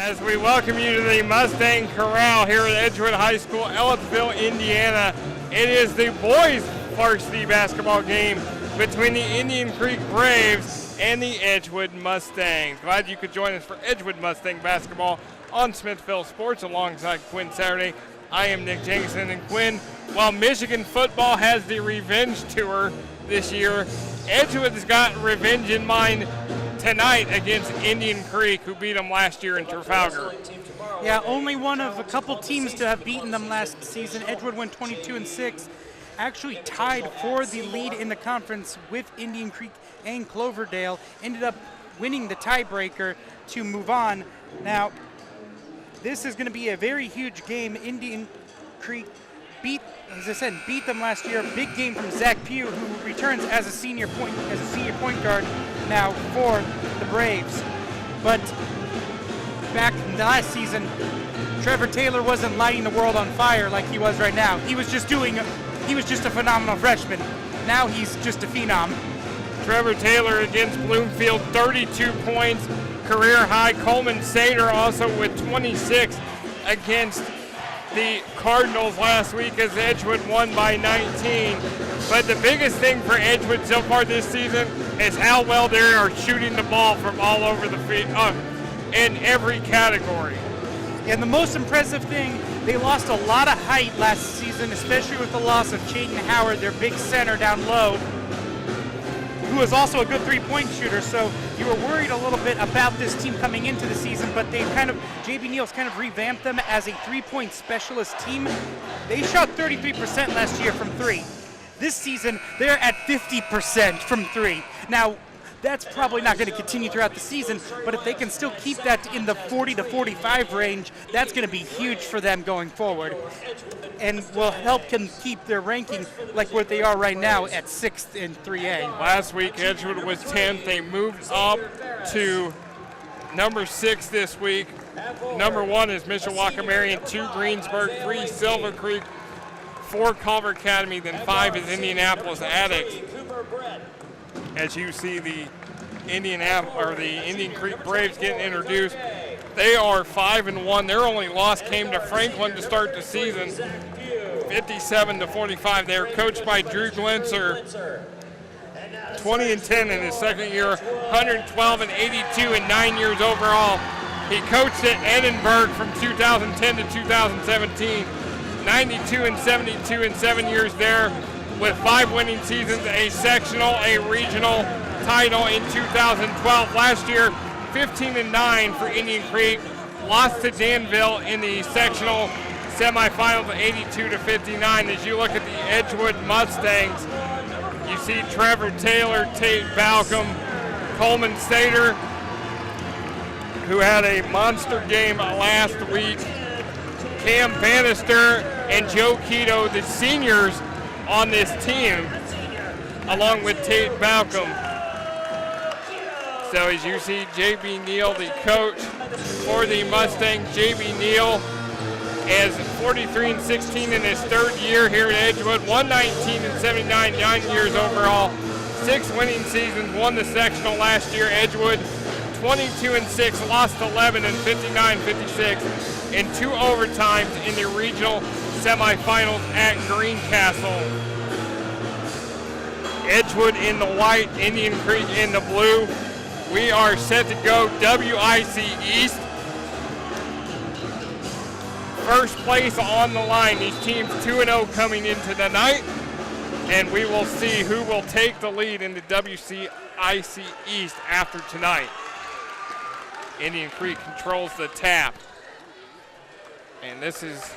as we welcome you to the Mustang Corral here at Edgewood High School, Ellettsville, Indiana. It is the boys' varsity basketball game between the Indian Creek Braves and the Edgewood Mustangs. Glad you could join us for Edgewood Mustang basketball on Smithville Sports alongside Quinn Saturday. I am Nick Jenkinson, and Quinn, while Michigan football has the revenge tour this year, Edgewood's got revenge in mind tonight against Indian Creek, who beat them last year in Trafalgar. Yeah, only one of a couple teams to have beaten them last season. Edgewood went 22-6, actually tied for the lead in the conference with Indian Creek and Cloverdale. Ended up winning the tiebreaker to move on. Now, this is going to be a very huge game. Indian Creek beat them last year. Big game from Zach Pugh, who returns as a senior point guard now for the Braves. But back last season, Trevor Taylor wasn't lighting the world on fire like he was right now. He was just a phenomenal freshman. Now he's just a phenom. Trevor Taylor against Bloomfield, 32 points, career high. Coleman Sater also with 26 against the Cardinals last week as Edgewood won by 19. But the biggest thing for Edgewood so far this season is how well they are shooting the ball from all over the field in every category. And the most impressive thing, they lost a lot of height last season, especially with the loss of Chayton Howard, their big center down low, who is also a good three-point shooter. So you were worried a little bit about this team coming into the season, but JB Neal's kind of revamped them as a three-point specialist team. They shot 33% last year from three. This season, they're at 50% from three. Now, that's probably not going to continue throughout the season, but if they can still keep that in the 40 to 45 range, that's going to be huge for them going forward, and will help them keep their ranking like what they are right now at 6th in 3A. Last week, Edgewood was 10th. They moved up to number 6 this week. Number 1 is Mishawaka Marion, 2 Greensburg, 3 Silver Creek, 4 Culver Academy, then 5 is Indianapolis Addicts. As you see the Indian Creek Braves getting introduced, they are 5-1. Their only loss came to Franklin to start the season, 57-45. They are coached by Drew Glenser, 20-10 in his second year, 112-82 in 9 years overall. He coached at Edinburgh from 2010 to 2017, 92-72 in 7 years there, with 5 winning seasons, a sectional, a regional title in 2012. Last year, 15-9 for Indian Creek. Lost to Danville in the sectional semifinals, 82-59. As you look at the Edgewood Mustangs, you see Trevor Taylor, Tate Balcom, Coleman Sater, who had a monster game last week. Cam Bannister and Joe Keto, the seniors on this team, along with Tate Balcom. So as you see, JB Neal, the coach for the Mustangs. JB Neal is 43-16 in his 3rd year here at Edgewood, 119-79, 9 years overall, 6 winning seasons, won the sectional last year. Edgewood 22-6, lost 11 and 59-56 in 2 overtimes in the regional semifinals at Greencastle. Edgewood in the white, Indian Creek in the blue. We are set to go WIC East. First place on the line. These teams 2-0 coming into the night, and we will see who will take the lead in the WCIC East after tonight. Indian Creek controls the tap, and this is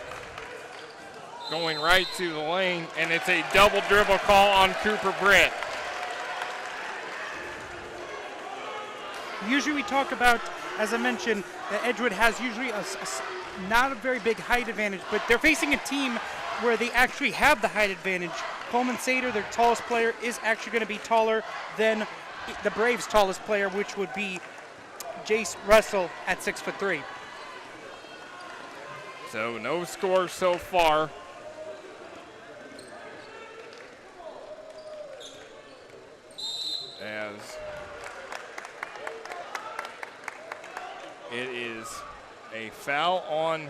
going right to the lane, and it's a double dribble call on Cooper Britt. Usually we talk about, as I mentioned, that Edgewood has usually not a very big height advantage, but they're facing a team where they actually have the height advantage. Coleman Sater, their tallest player, is actually going to be taller than the Braves' tallest player, which would be Jace Russell at 6'3". So no score so far. As it is a foul on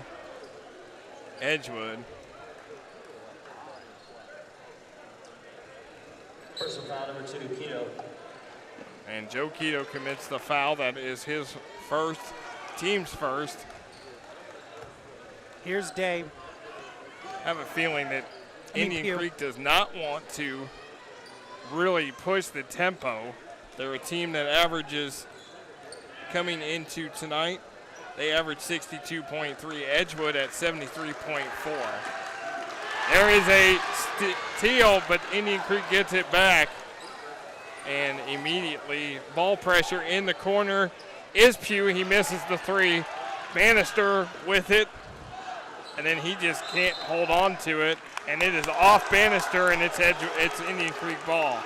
Edgewood. Personal foul number 2, Keto. And Joe Keto commits the foul. That is his first, team's first. Here's Day. I have a feeling that Indian Creek does not want to really push the tempo. They're a team that averages, coming into tonight, they average 62.3. Edgewood at 73.4. There is a steal, but Indian Creek gets it back. And immediately, ball pressure in the corner is Pugh. He misses the three. Bannister with it. And then he just can't hold on to it. And it is off Bannister, and it's Indian Creek ball.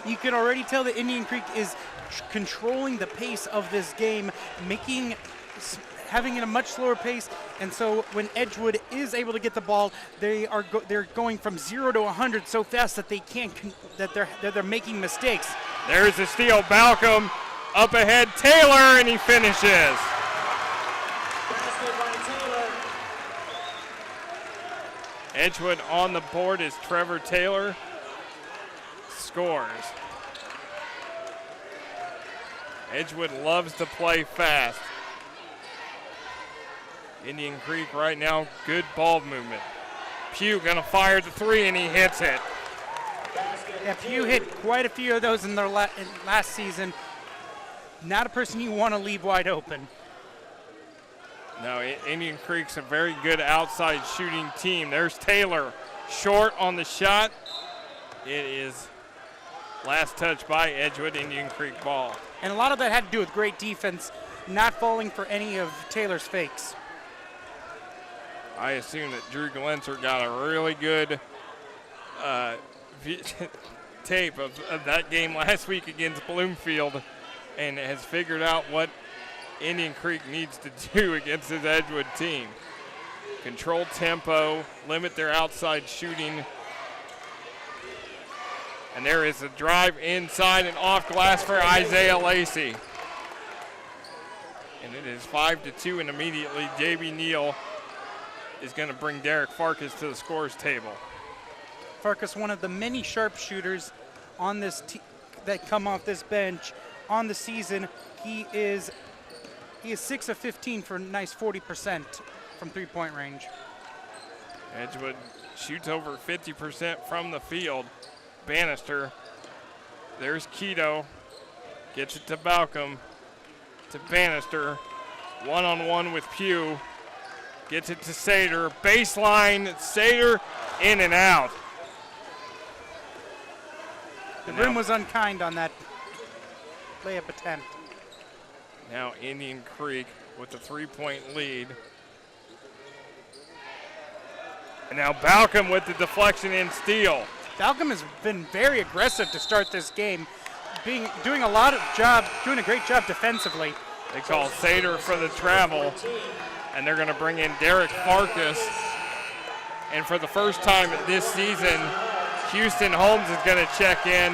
You can already tell that Indian Creek is controlling the pace of this game, having it a much slower pace, and so when Edgewood is able to get the ball, they're going from 0 to 100 so fast that they can't that they're making mistakes. There's a steal. Balcom up ahead. Taylor, and he finishes. Edgewood on the board is Trevor Taylor. Scores. Edgewood loves to play fast. Indian Creek right now, good ball movement. Pugh gonna fire the three, and he hits it. Yeah, Pugh hit quite a few of those in their last season. Not a person you want to leave wide open. No, Indian Creek's a very good outside shooting team. There's Taylor, short on the shot. It is last touch by Edgewood, Indian Creek ball. And a lot of that had to do with great defense, not falling for any of Taylor's fakes. I assume that Drew Glenser got a really good tape of that game last week against Bloomfield and has figured out what Indian Creek needs to do against his Edgewood team. Control tempo, limit their outside shooting. And there is a drive inside and off glass for Isaiah Lacey. And it is 5-2, and immediately J.B. Neal is going to bring Derek Farkas to the scores table. Farkas, one of the many sharpshooters on this that come off this bench on the season. He is 6 of 15 for a nice 40% from three-point range. Edgewood shoots over 50% from the field. Bannister, there's Keto, gets it to Balcom, to Bannister, one-on-one with Pugh, gets it to Sater, baseline, Sater, in and out. The rim was unkind on that layup attempt. Now Indian Creek with the three-point lead. And now Balcom with the deflection and steal. Balcom has been very aggressive to start this game, doing a great job defensively. They call Sater for the travel, and they're going to bring in Derek Farkas. And for the first time this season, Houston Holmes is going to check in,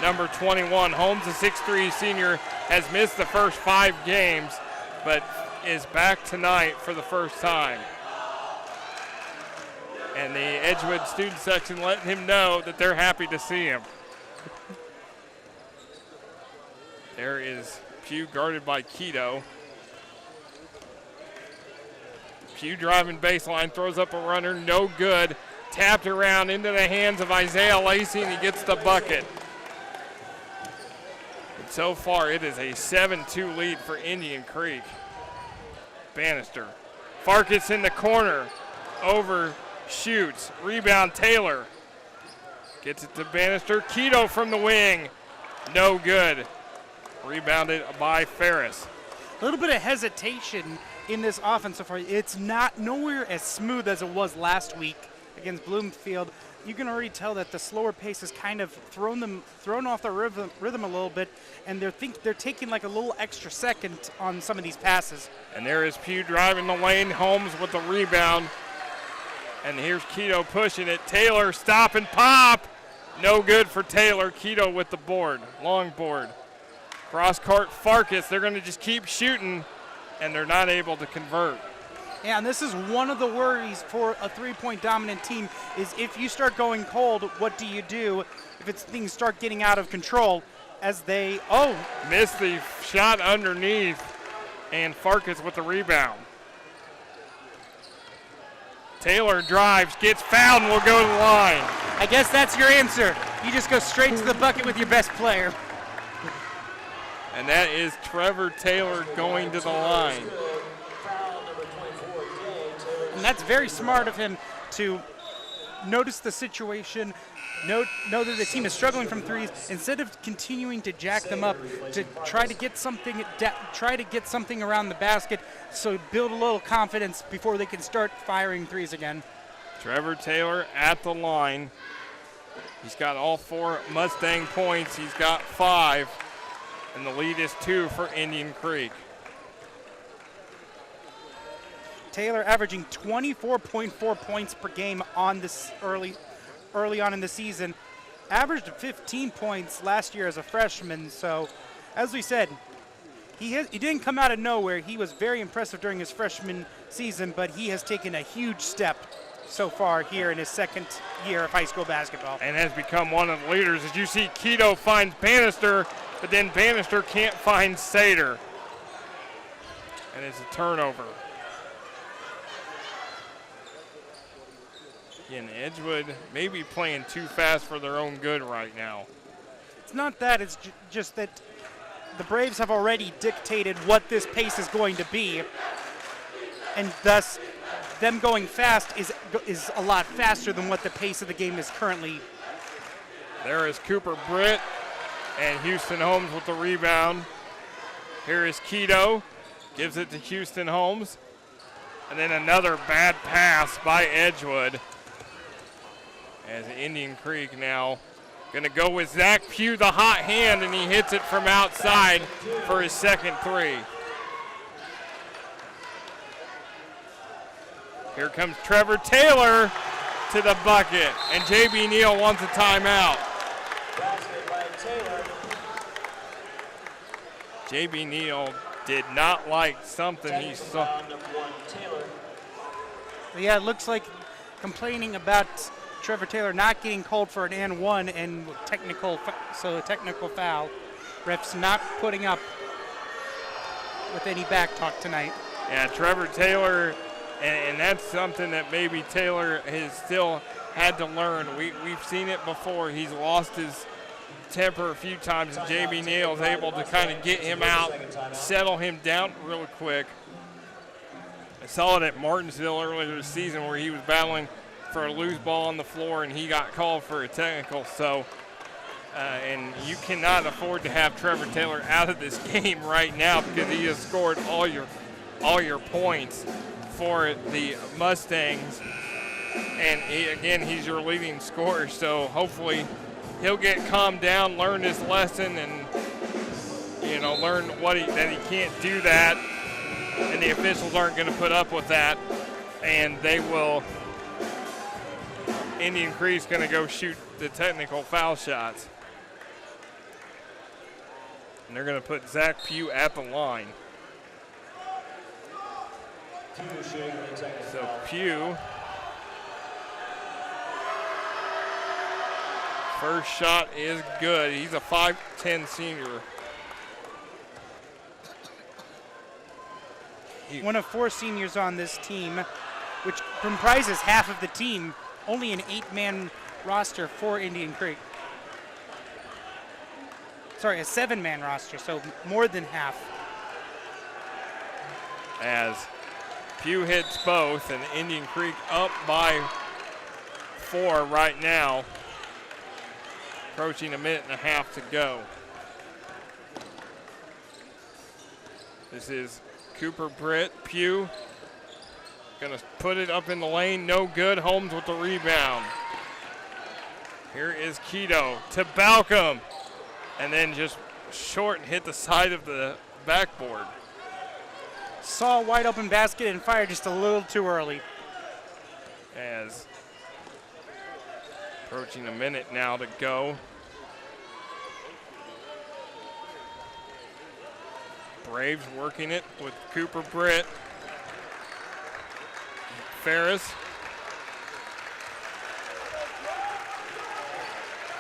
number 21. Holmes, a 6'3" senior, has missed the first 5 games, but is back tonight for the first time. And the Edgewood student section letting him know that they're happy to see him. There is Pugh guarded by Keto. Pugh driving baseline, throws up a runner, no good. Tapped around into the hands of Isaiah Lacey, and he gets the bucket. And so far, it is a 7-2 lead for Indian Creek. Bannister. Farkas in the corner. Overshoots. Rebound, Taylor. Gets it to Bannister. Keto from the wing. No good. Rebounded by Ferris. A little bit of hesitation in this offense so far. It's nowhere as smooth as it was last week against Bloomfield. You can already tell that the slower pace has kind of thrown off the rhythm a little bit, and they're taking like a little extra second on some of these passes. And there is Pugh driving the lane. Holmes with the rebound. And here's Keto pushing it. Taylor stop and pop. No good for Taylor. Keto with the board, long board. Cross court Farkas. They're going to just keep shooting. and they're not able to convert. Yeah, and this is one of the worries for a three-point dominant team is if you start going cold, what do you do if things start getting out of control as they, missed the shot underneath, and Farkas with the rebound. Taylor drives, gets fouled, and will go to the line. I guess that's your answer. You just go straight to the bucket with your best player. And that is Trevor Taylor going to the line. And that's very smart of him to notice the situation, know that the team is struggling from threes, instead of continuing to jack them up, to try to get something around the basket, so build a little confidence before they can start firing threes again. Trevor Taylor at the line. He's got all 4 Mustang points. He's got 5, and the lead is 2 for Indian Creek. Taylor averaging 24.4 points per game on this early on in the season. Averaged 15 points last year as a freshman. So, as we said, he didn't come out of nowhere. He was very impressive during his freshman season, but he has taken a huge step so far here in his second year of high school basketball. And has become one of the leaders. As you see, Keto finds Bannister, but then Bannister can't find Sater. And it's a turnover. Again, Edgewood may be playing too fast for their own good right now. It's not that, it's just that the Braves have already dictated what this pace is going to be, and thus them going fast is a lot faster than what the pace of the game is currently. There is Cooper Britt and Houston Holmes with the rebound. Here is Keto, gives it to Houston Holmes, and then another bad pass by Edgewood. As Indian Creek now going to go with Zach Pugh, the hot hand, and he hits it from outside for his second 3. Here comes Trevor Taylor to the bucket, and J.B. Neal wants a timeout. J.B. Neal did not like something he saw. Yeah, it looks like complaining about Trevor Taylor not getting called for an and one and a technical foul. Refs not putting up with any back talk tonight. Yeah, Trevor Taylor, and that's something that maybe Taylor has still had to learn. We've seen it before. He's lost his temper a few times, and J.B. Neal is able to kind of get him out, settle him down real quick. I saw it at Martinsville earlier this season where he was battling for a loose ball on the floor, and he got called for a technical. So, and you cannot afford to have Trevor Taylor out of this game right now because he has scored all your points for the Mustangs. And he's your leading scorer. So hopefully he'll get calmed down, learn his lesson, and learn that he can't do that. And the officials aren't going to put up with that, and they will. Indian Creek's going to go shoot the technical foul shots. And they're going to put Zach Pugh at the line. So Pugh, first shot is good. He's a 5'10" senior. One of 4 seniors on this team, which comprises half of the team. Only an 8-man roster for Indian Creek. Sorry, a 7-man roster, so more than half. As Pugh hits both, and Indian Creek up by 4 right now. Approaching a minute and a half to go. This is Cooper Britt. Pugh going to put it up in the lane, no good. Holmes with the rebound. Here is Keto to Balcom, and then just short and hit the side of the backboard. Saw a wide open basket and fired just a little too early. As approaching a minute now to go. Braves working it with Cooper Britt. Ferris.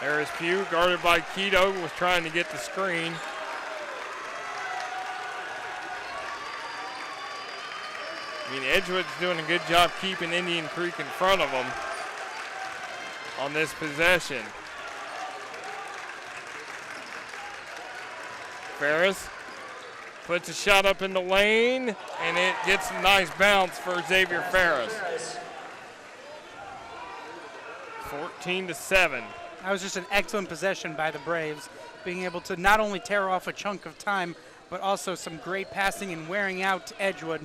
There's Pugh, guarded by Keto, was trying to get the screen. I mean, Edgewood's doing a good job keeping Indian Creek in front of them on this possession. Ferris puts a shot up in the lane, and it gets a nice bounce for Xavier Ferris. 14-7. That was just an excellent possession by the Braves, being able to not only tear off a chunk of time, but also some great passing and wearing out Edgewood.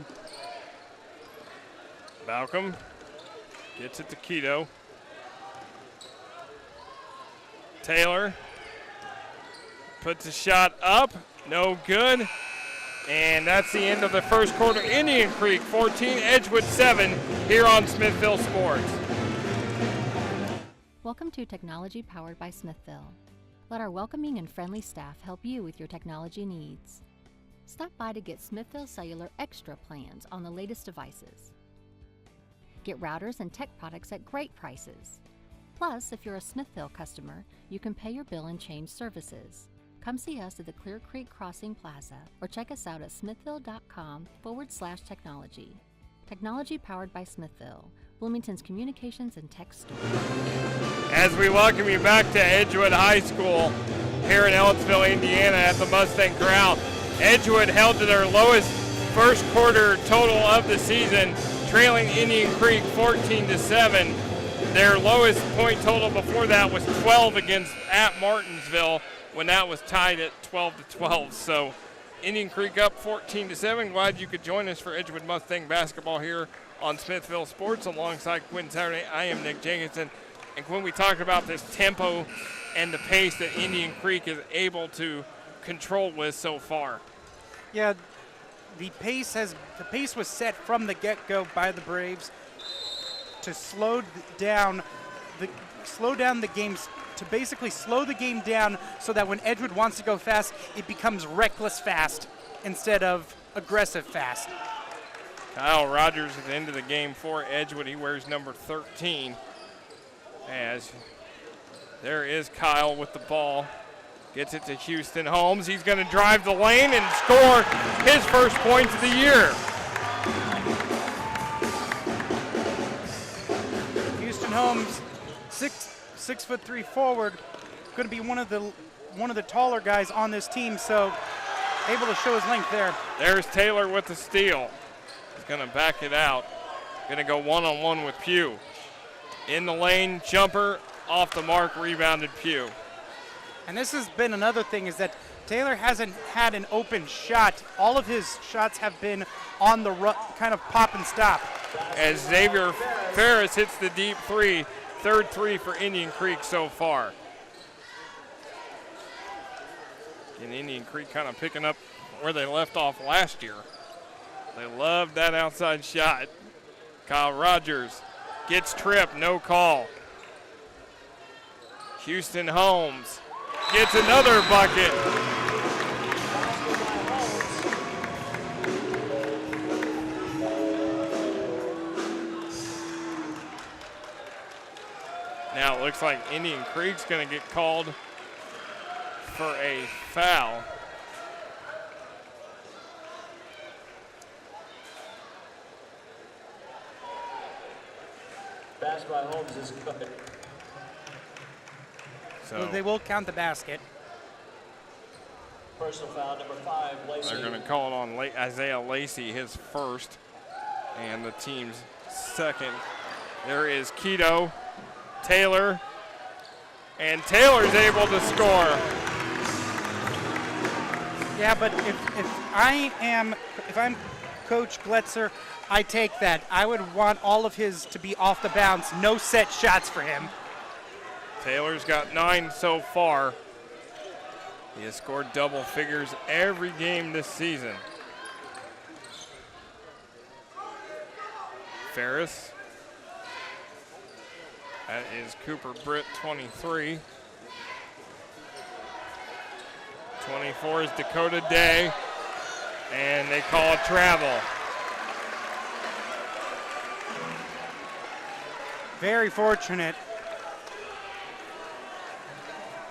Malcolm gets it to Keto. Taylor puts a shot up, no good. And that's the end of the first quarter. Indian Creek 14, Edgewood 7 here on Smithville Sports. Welcome to Technology Powered by Smithville. Let our welcoming and friendly staff help you with your technology needs. Stop by to get Smithville Cellular Extra plans on the latest devices. Get routers and tech products at great prices. Plus, if you're a Smithville customer, you can pay your bill and change services. Come see us at the Clear Creek Crossing Plaza or check us out at smithville.com/technology. Technology Powered by Smithville, Bloomington's communications and tech store. As we welcome you back to Edgewood High School here in Ellettsville, Indiana at the Mustang Corral. Edgewood held to their lowest first quarter total of the season, trailing Indian Creek 14-7. Their lowest point total before that was 12 at Martinsville, when that was tied at 12-12. So Indian Creek up 14-7. Glad you could join us for Edgewood Mustang basketball here on Smithville Sports alongside Quinn Saturday. I am Nick Jenkinson. And Quinn, we talked about this tempo and the pace that Indian Creek is able to control with so far. Yeah, the pace was set from the get-go by the Braves to slow down the games, to basically slow the game down so that when Edgewood wants to go fast, it becomes reckless fast instead of aggressive fast. Kyle Rogers is into the game for Edgewood. He wears number 13. As there is Kyle with the ball. Gets it to Houston Holmes. He's going to drive the lane and score his first points of the year. Houston Holmes, 6'3" forward, going to be one of the taller guys on this team, so able to show his length there. There's Taylor with the steal. He's going to back it out. Going to go one-on-one with Pugh. In the lane, jumper, off the mark, rebounded Pugh. And this has been another thing, is that Taylor hasn't had an open shot. All of his shots have been on the kind of pop and stop. As Xavier Ferris hits the deep three, third three for Indian Creek so far. And Indian Creek kind of picking up where they left off last year. They loved that outside shot. Kyle Rogers gets tripped, no call. Houston Holmes gets another bucket. Now it looks like Indian Creek's going to get called for a foul. Pass by Holmes is good. So they will count the basket. Personal foul number 5, Lacey. They're going to call it on Isaiah Lacey, his first, and the team's second. There is Keto, Taylor, and Taylor's able to score. Yeah, but if I'm Coach Gletzer, I take that. I would want all of his to be off the bounce, no set shots for him. Taylor's got 9 so far. He has scored double figures every game this season. Ferris. That is Cooper Britt, 23. 24 is Dakota Day. And they call a travel. Very fortunate.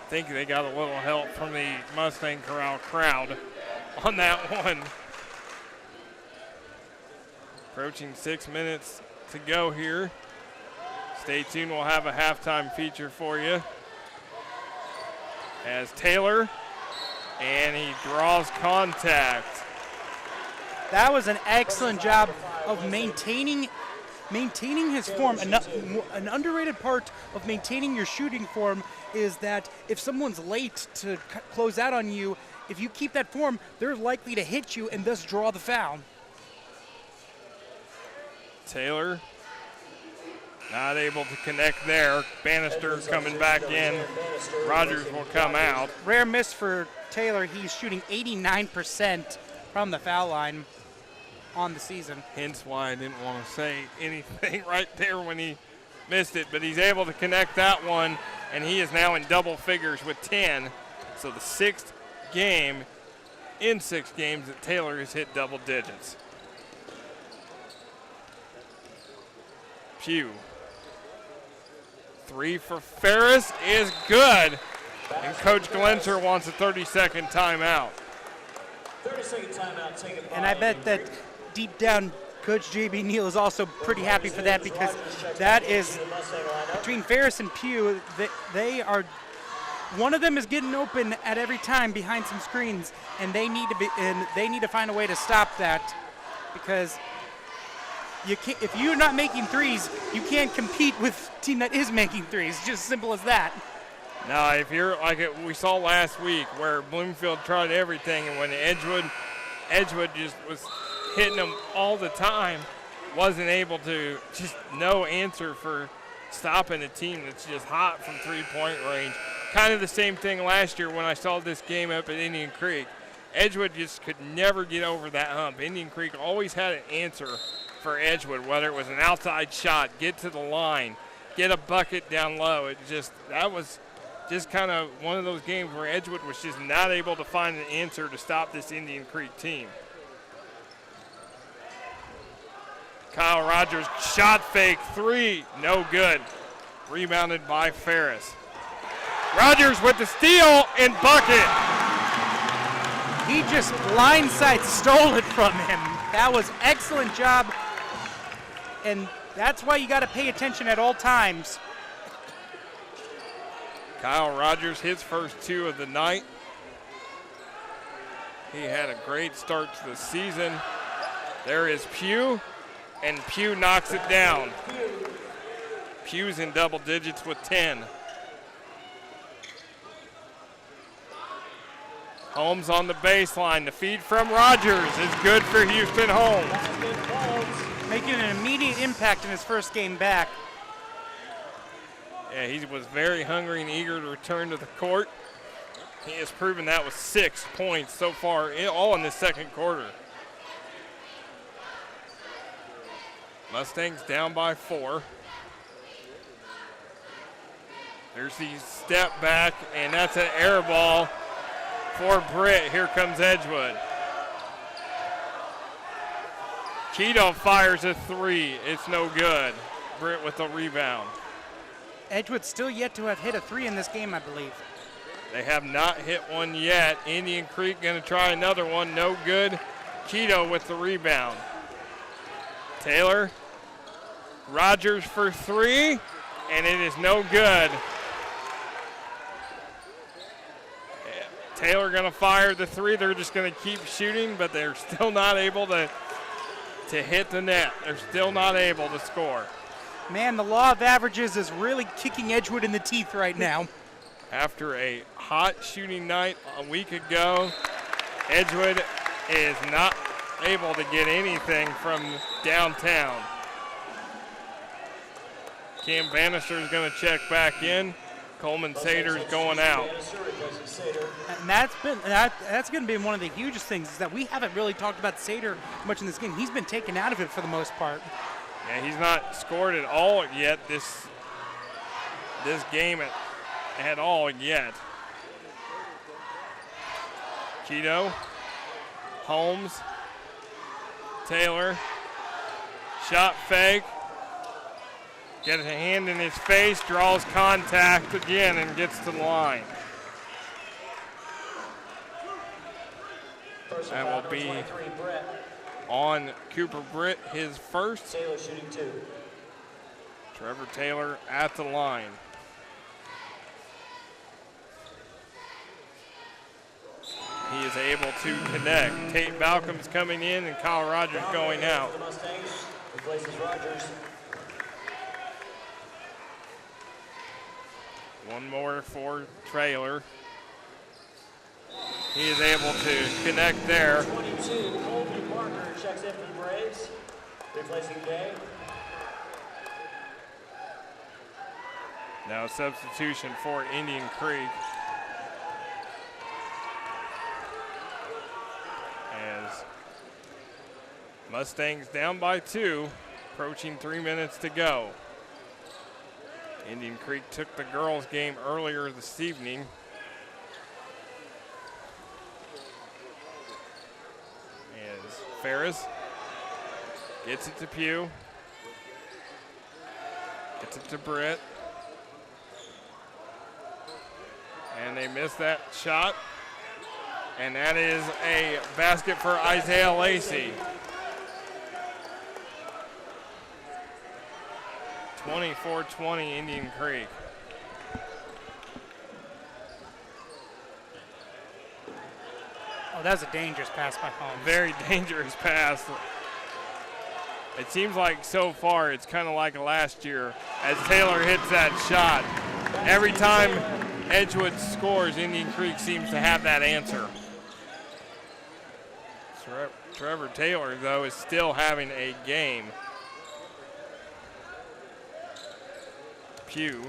I think they got a little help from the Mustang Corral crowd on that one. Approaching 6 minutes to go here. Stay tuned, we'll have a halftime feature for you. As Taylor, and he draws contact. That was an excellent job of maintaining his form. An underrated part of maintaining your shooting form is that if someone's late to close out on you, if you keep that form, they're likely to hit you and thus draw the foul. Taylor not able to connect there. Bannister coming back in. Rogers will come out. Rare miss for Taylor. He's shooting 89% from the foul line on the season. Hence why I didn't want to say anything right there when he missed it, but he's able to connect that one, and he is now in double figures with 10. So the 6th game in 6 games that Taylor has hit double digits. Pugh. 3 for Ferris is good. And Coach Glenser wants a 30-second timeout. 30-second timeout taken by. And I bet that deep down, Coach J.B. Neal is also pretty happy for that, because that is between Ferris and Pugh. They are, one of them is getting open at every time behind some screens, and they need to find a way to stop that, because you can't, if you're not making threes, you can't compete with a team that is making threes. Just simple as that. Now, if you're like we saw last week, where Bloomfield tried everything, and when Edgewood just was hitting them all the time, wasn't able to, just no answer for stopping a team that's just hot from three-point range. Kind of the same thing last year when I saw this game up at Indian Creek. Edgewood just could never get over that hump. Indian Creek always had an answer for Edgewood, whether it was an outside shot, get to the line, get a bucket down low. That was just kind of one of those games where Edgewood was just not able to find an answer to stop this Indian Creek team. Kyle Rogers, shot fake, 3, no good. Rebounded by Ferris. Rogers with the steal and bucket. He just blindside stole it from him. That was excellent job, and that's why you got to pay attention at all times. Kyle Rogers, his first 2 of the night. He had a great start to the season. There is Pugh, and Pugh knocks it down. Pugh's in double digits with 10. Holmes on the baseline. The feed from Rogers is good for Houston Holmes. Making an immediate impact in his first game back. Yeah, he was very hungry and eager to return to the court. He has proven that with 6 points so far, all in the second quarter. Mustangs down by 4. There's the step back, and that's an air ball for Britt. Here comes Edgewood. Keto fires a 3. It's no good. Britt with the rebound. Edgewood still yet to have hit a 3 in this game, I believe. They have not hit one yet. Indian Creek going to try another one. No good. Keto with the rebound. Taylor. Rogers for 3, and it is no good. Taylor going to fire the 3. They're just going to keep shooting, but they're still not able to hit the net. They're still not able to score. Man, the law of averages is really kicking Edgewood in the teeth right now. After a hot shooting night a week ago, Edgewood is not able to get anything from downtown. Cam Bannister is going to check back in. Coleman Sater's going out. And that's going to be one of the hugest things, is that we haven't really talked about Sater much in this game. He's been taken out of it for the most part. Yeah, he's not scored at all yet this game at all yet. Keto, Holmes, Taylor, shot fake. Gets a hand in his face, draws contact again, and gets to the line. That will be on Cooper Britt, his first. Taylor shooting 2. Trevor Taylor at the line. He is able to connect. Tate Balcom's coming in and Kyle Rogers going out. The Mustangs replaces Rogers. One more for Taylor. He is able to connect there. 22, Colby Parker checks in for the Braves, replacing Gay. Now substitution for Indian Creek. As Mustangs down by 2, approaching 3 minutes to go. Indian Creek took the girls' game earlier this evening. As Ferris gets it to Pugh. Gets it to Britt. And they missed that shot. And that is a basket for Isaiah Lacey. 24-20 Indian Creek. Oh, that was a dangerous pass by Holmes. Very dangerous pass. It seems like so far it's kind of like last year as Taylor hits that shot. Every time Edgewood scores, Indian Creek seems to have that answer. Trevor Taylor, though, is still having a game. Pugh,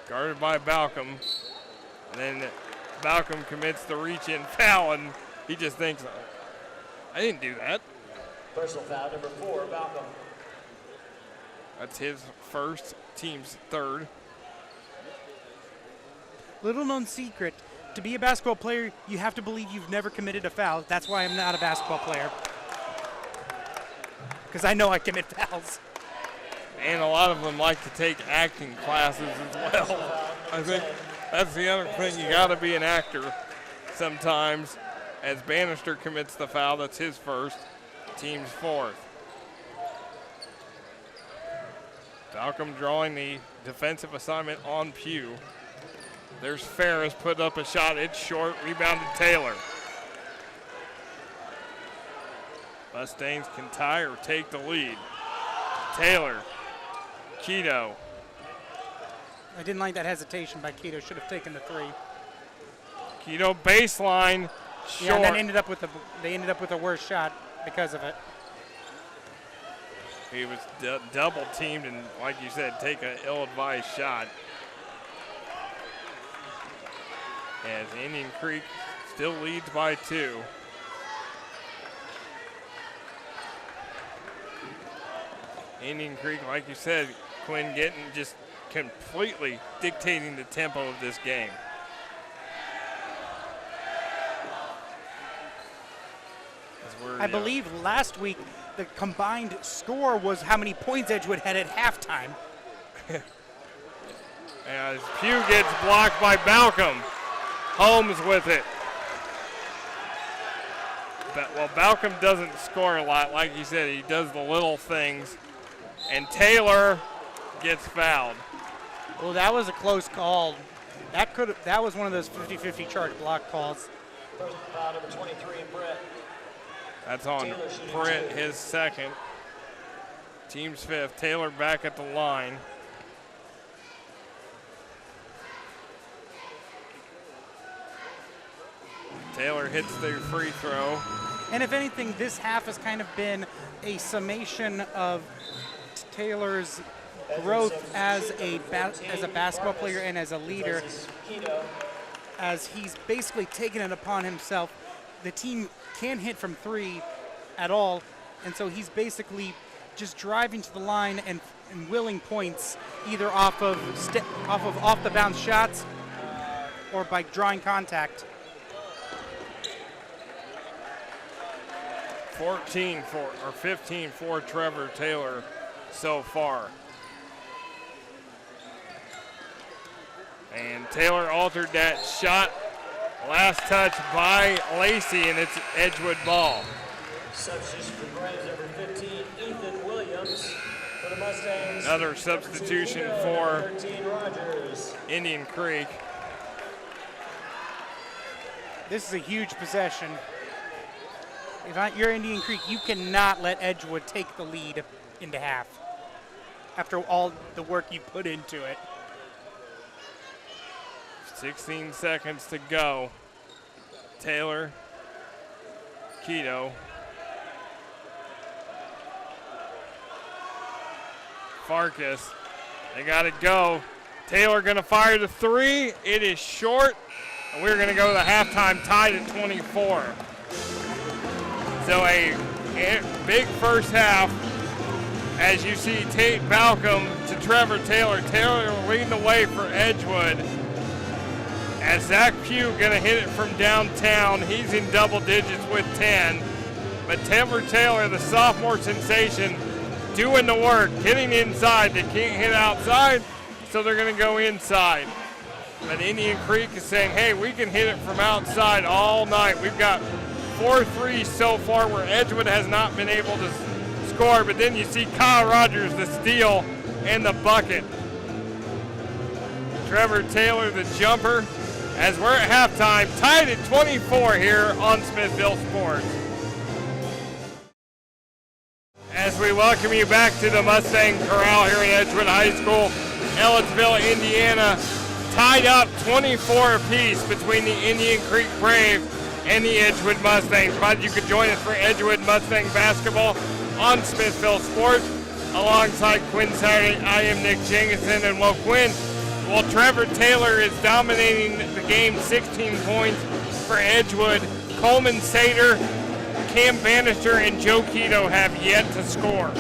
guarded by Balcom. And then Balcom commits the reach-in foul, and he just thinks, I didn't do that. Personal foul, number 4, Balcom. That's his first, team's third. Little known secret, to be a basketball player, you have to believe you've never committed a foul. That's why I'm not a basketball player. Because I know I commit fouls. And a lot of them like to take acting classes as well. I think that's the other thing. You got to be an actor sometimes. As Bannister commits the foul, that's his first, team's fourth. Balcom drawing the defensive assignment on Pugh. There's Ferris, put up a shot. It's short, rebounded Taylor. Mustangs can tie or take the lead. Taylor, Keto. I didn't like that hesitation by Keto. Should have taken the 3. Keto baseline, short. Yeah, and then they ended up with a worse shot because of it. He was double teamed and, like you said, take an ill-advised shot. As Indian Creek still leads by 2. Indian Creek, like you said, Quinn getting just completely dictating the tempo of this game. I believe last week the combined score was how many points Edgewood had at halftime. As Pugh gets blocked by Balcom. Holmes with it. Well, Balcom doesn't score a lot. Like you said, he does the little things. And Taylor gets fouled. Well, that was a close call. That was one of those 50-50 charge block calls. First foul, number 23, Brett. That's on Britt, his second. Team's fifth. Taylor back at the line. Taylor hits the free throw. And if anything, this half has kind of been a summation of Taylor's growth as a basketball player and as a leader, as he's basically taken it upon himself. The team can't hit from 3 at all, and so he's basically just driving to the line and willing points, either off the bounce shots or by drawing contact. 15 for Trevor Taylor so far. And Taylor altered that shot. Last touch by Lacey, and it's Edgewood ball. Substitution for Braves, number 15, Ethan Williams. For the Mustangs, Another substitution for 13, Rogers. Indian Creek. This is a huge possession. If you're Indian Creek, you cannot let Edgewood take the lead into half after all the work you put into it. 16 seconds to go. Taylor, Keto. Farkas, they got to go. Taylor going to fire the three. It is short, and we're going to go to halftime tied at 24. So a big first half as you see Tate Balcom to Trevor Taylor. Taylor leading the way for Edgewood. As Zach Pugh going to hit it from downtown. He's in double digits with 10. But Trevor Taylor, the sophomore sensation, doing the work, hitting inside. They can't hit outside, so they're going to go inside. But Indian Creek is saying, hey, we can hit it from outside all night. We've got 4 threes so far where Edgewood has not been able to score. But then you see Kyle Rogers, the steal and the bucket. Trevor Taylor, the jumper. As we're at halftime, tied at 24 here on Smithville Sports. As we welcome you back to the Mustang Corral here at Edgewood High School, Ellettsville, Indiana, tied up 24 apiece between the Indian Creek Braves and the Edgewood Mustangs. Glad you could join us for Edgewood Mustang basketball on Smithville Sports. Alongside Quinn Saturday, I am Nick Jenkinson, and Quinn, Trevor Taylor is dominating the game, 16 points for Edgewood. Coleman Sater, Cam Bannister, and Joe Keto have yet to score.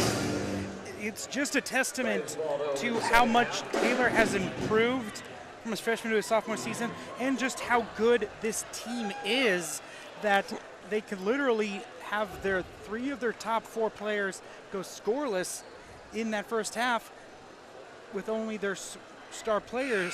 It's just a testament to how much Taylor has improved from his freshman to his sophomore season, and just how good this team is, that they could literally have 3 of their top 4 players go scoreless in that first half, with only their star players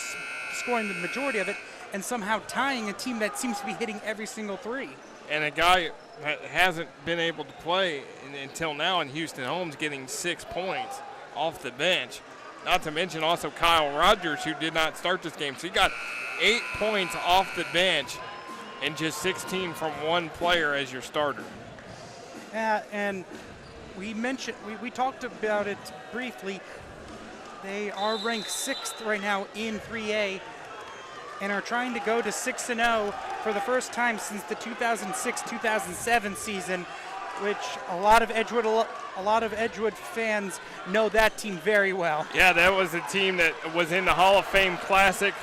scoring the majority of it, and somehow tying a team that seems to be hitting every single 3. And a guy that hasn't been able to play until now in Houston, Holmes, getting 6 points off the bench. Not to mention also Kyle Rogers, who did not start this game. So he got 8 points off the bench and just 16 from one player as your starter. And we talked about it briefly. They are ranked 6th right now in 3A and are trying to go to 6-0 for the first time since the 2006-2007 season, which a lot of Edgewood fans know that team very well. Yeah, that was a team that was in the Hall of Fame Classic.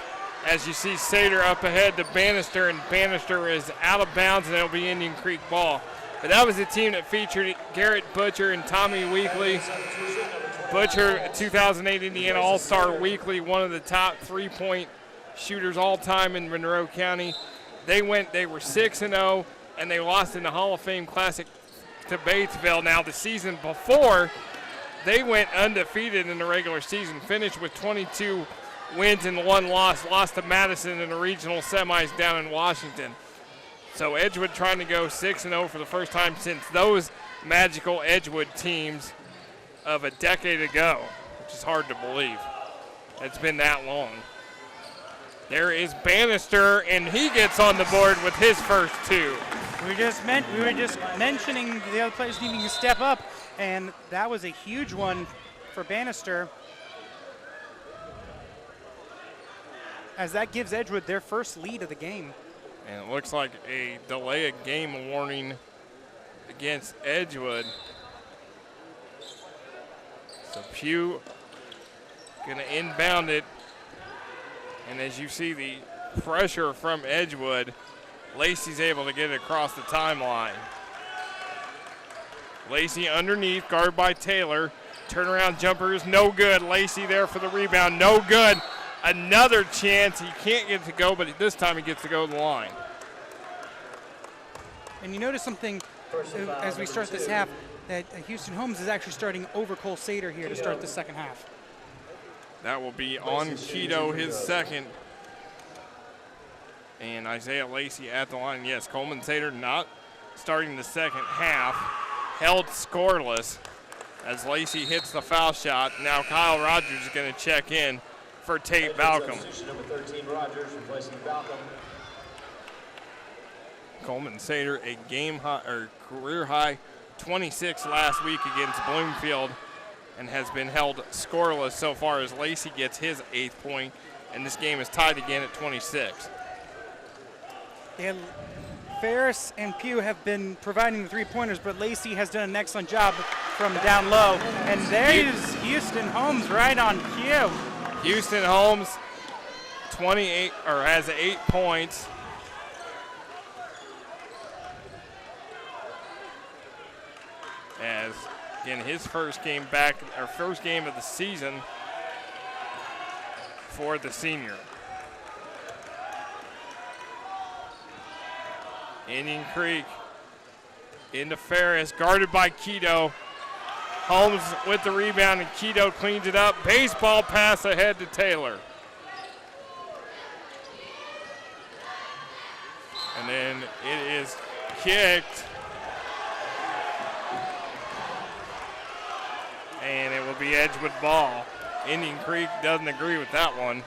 As you see Sater up ahead to Bannister, and Bannister is out of bounds, and it'll be Indian Creek ball. But that was a team that featured Garrett Butcher and Tommy Weekly. Butcher, 2008 Indiana All-Star Weekly, one of the top 3-point shooters all time in Monroe County. They were 6-0, and they lost in the Hall of Fame Classic to Batesville. Now, the season before, they went undefeated in the regular season, finished with 22 wins and 1 loss, lost to Madison in the regional semis down in Washington. So Edgewood trying to go 6-0 for the first time since those magical Edgewood teams of a decade ago, which is hard to believe. It's been that long. There is Bannister, and he gets on the board with his first 2. We were just mentioning the other players needing to step up, and that was a huge one for Bannister, as that gives Edgewood their first lead of the game. And it looks like a delay of game warning against Edgewood. So Pugh going to inbound it. And as you see the pressure from Edgewood, Lacey's able to get it across the timeline. Lacey underneath, guarded by Taylor. Turnaround jumper is no good. Lacey there for the rebound, no good. Another chance. He can't get to go, but this time he gets to go to the line. And you notice something as we start this half, that Houston Holmes is actually starting over Cole Sater here to start the second half. That will be on Keto, his second. And Isaiah Lacey at the line. Yes, Coleman Sater not starting the second half. Held scoreless as Lacey hits the foul shot. Now Kyle Rogers is going to check in for Tate Balcom. Number 13, Rogers, replacing Balcom. Coleman Sater, a game high or career high 26 last week against Bloomfield, and has been held scoreless so far as Lacey gets his 8th point, and this game is tied again at 26. And Ferris and Pugh have been providing the three-pointers, but Lacey has done an excellent job from down low. And there's Houston Holmes right on cue. Houston Holmes 28 or has 8 points. As again his first game back, or first game of the season for the senior. Indian Creek into Ferris, guarded by Keto. Holmes with the rebound, and Keto cleans it up. Baseball pass ahead to Taylor. And then it is kicked. And it will be Edgewood ball. Indian Creek doesn't agree with that one,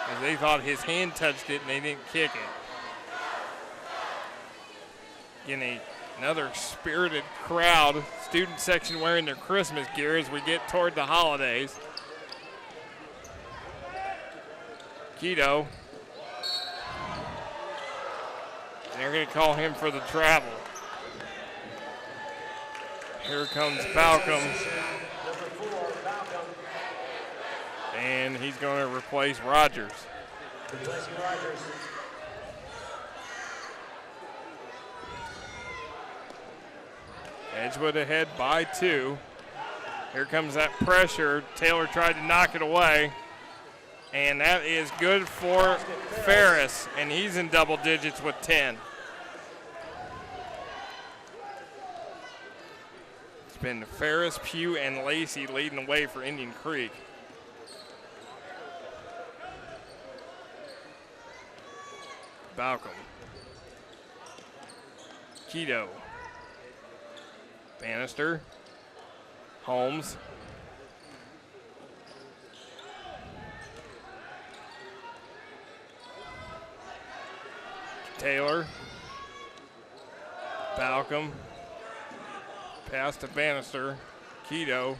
as they thought his hand touched it and they didn't kick it. Again, another spirited crowd, student section wearing their Christmas gear as we get toward the holidays. Keto. And they're going to call him for the travel. Here comes Balcom. And he's going to replace Rogers. Replacing Rogers. Edgewood ahead by 2. Here comes that pressure. Taylor tried to knock it away. And that is good for Ferris. And he's in double digits with 10. It's been Ferris, Pugh, and Lacey leading the way for Indian Creek. Balcom. Keto. Bannister. Holmes. Taylor. Balcom. Pass to Bannister. Keto.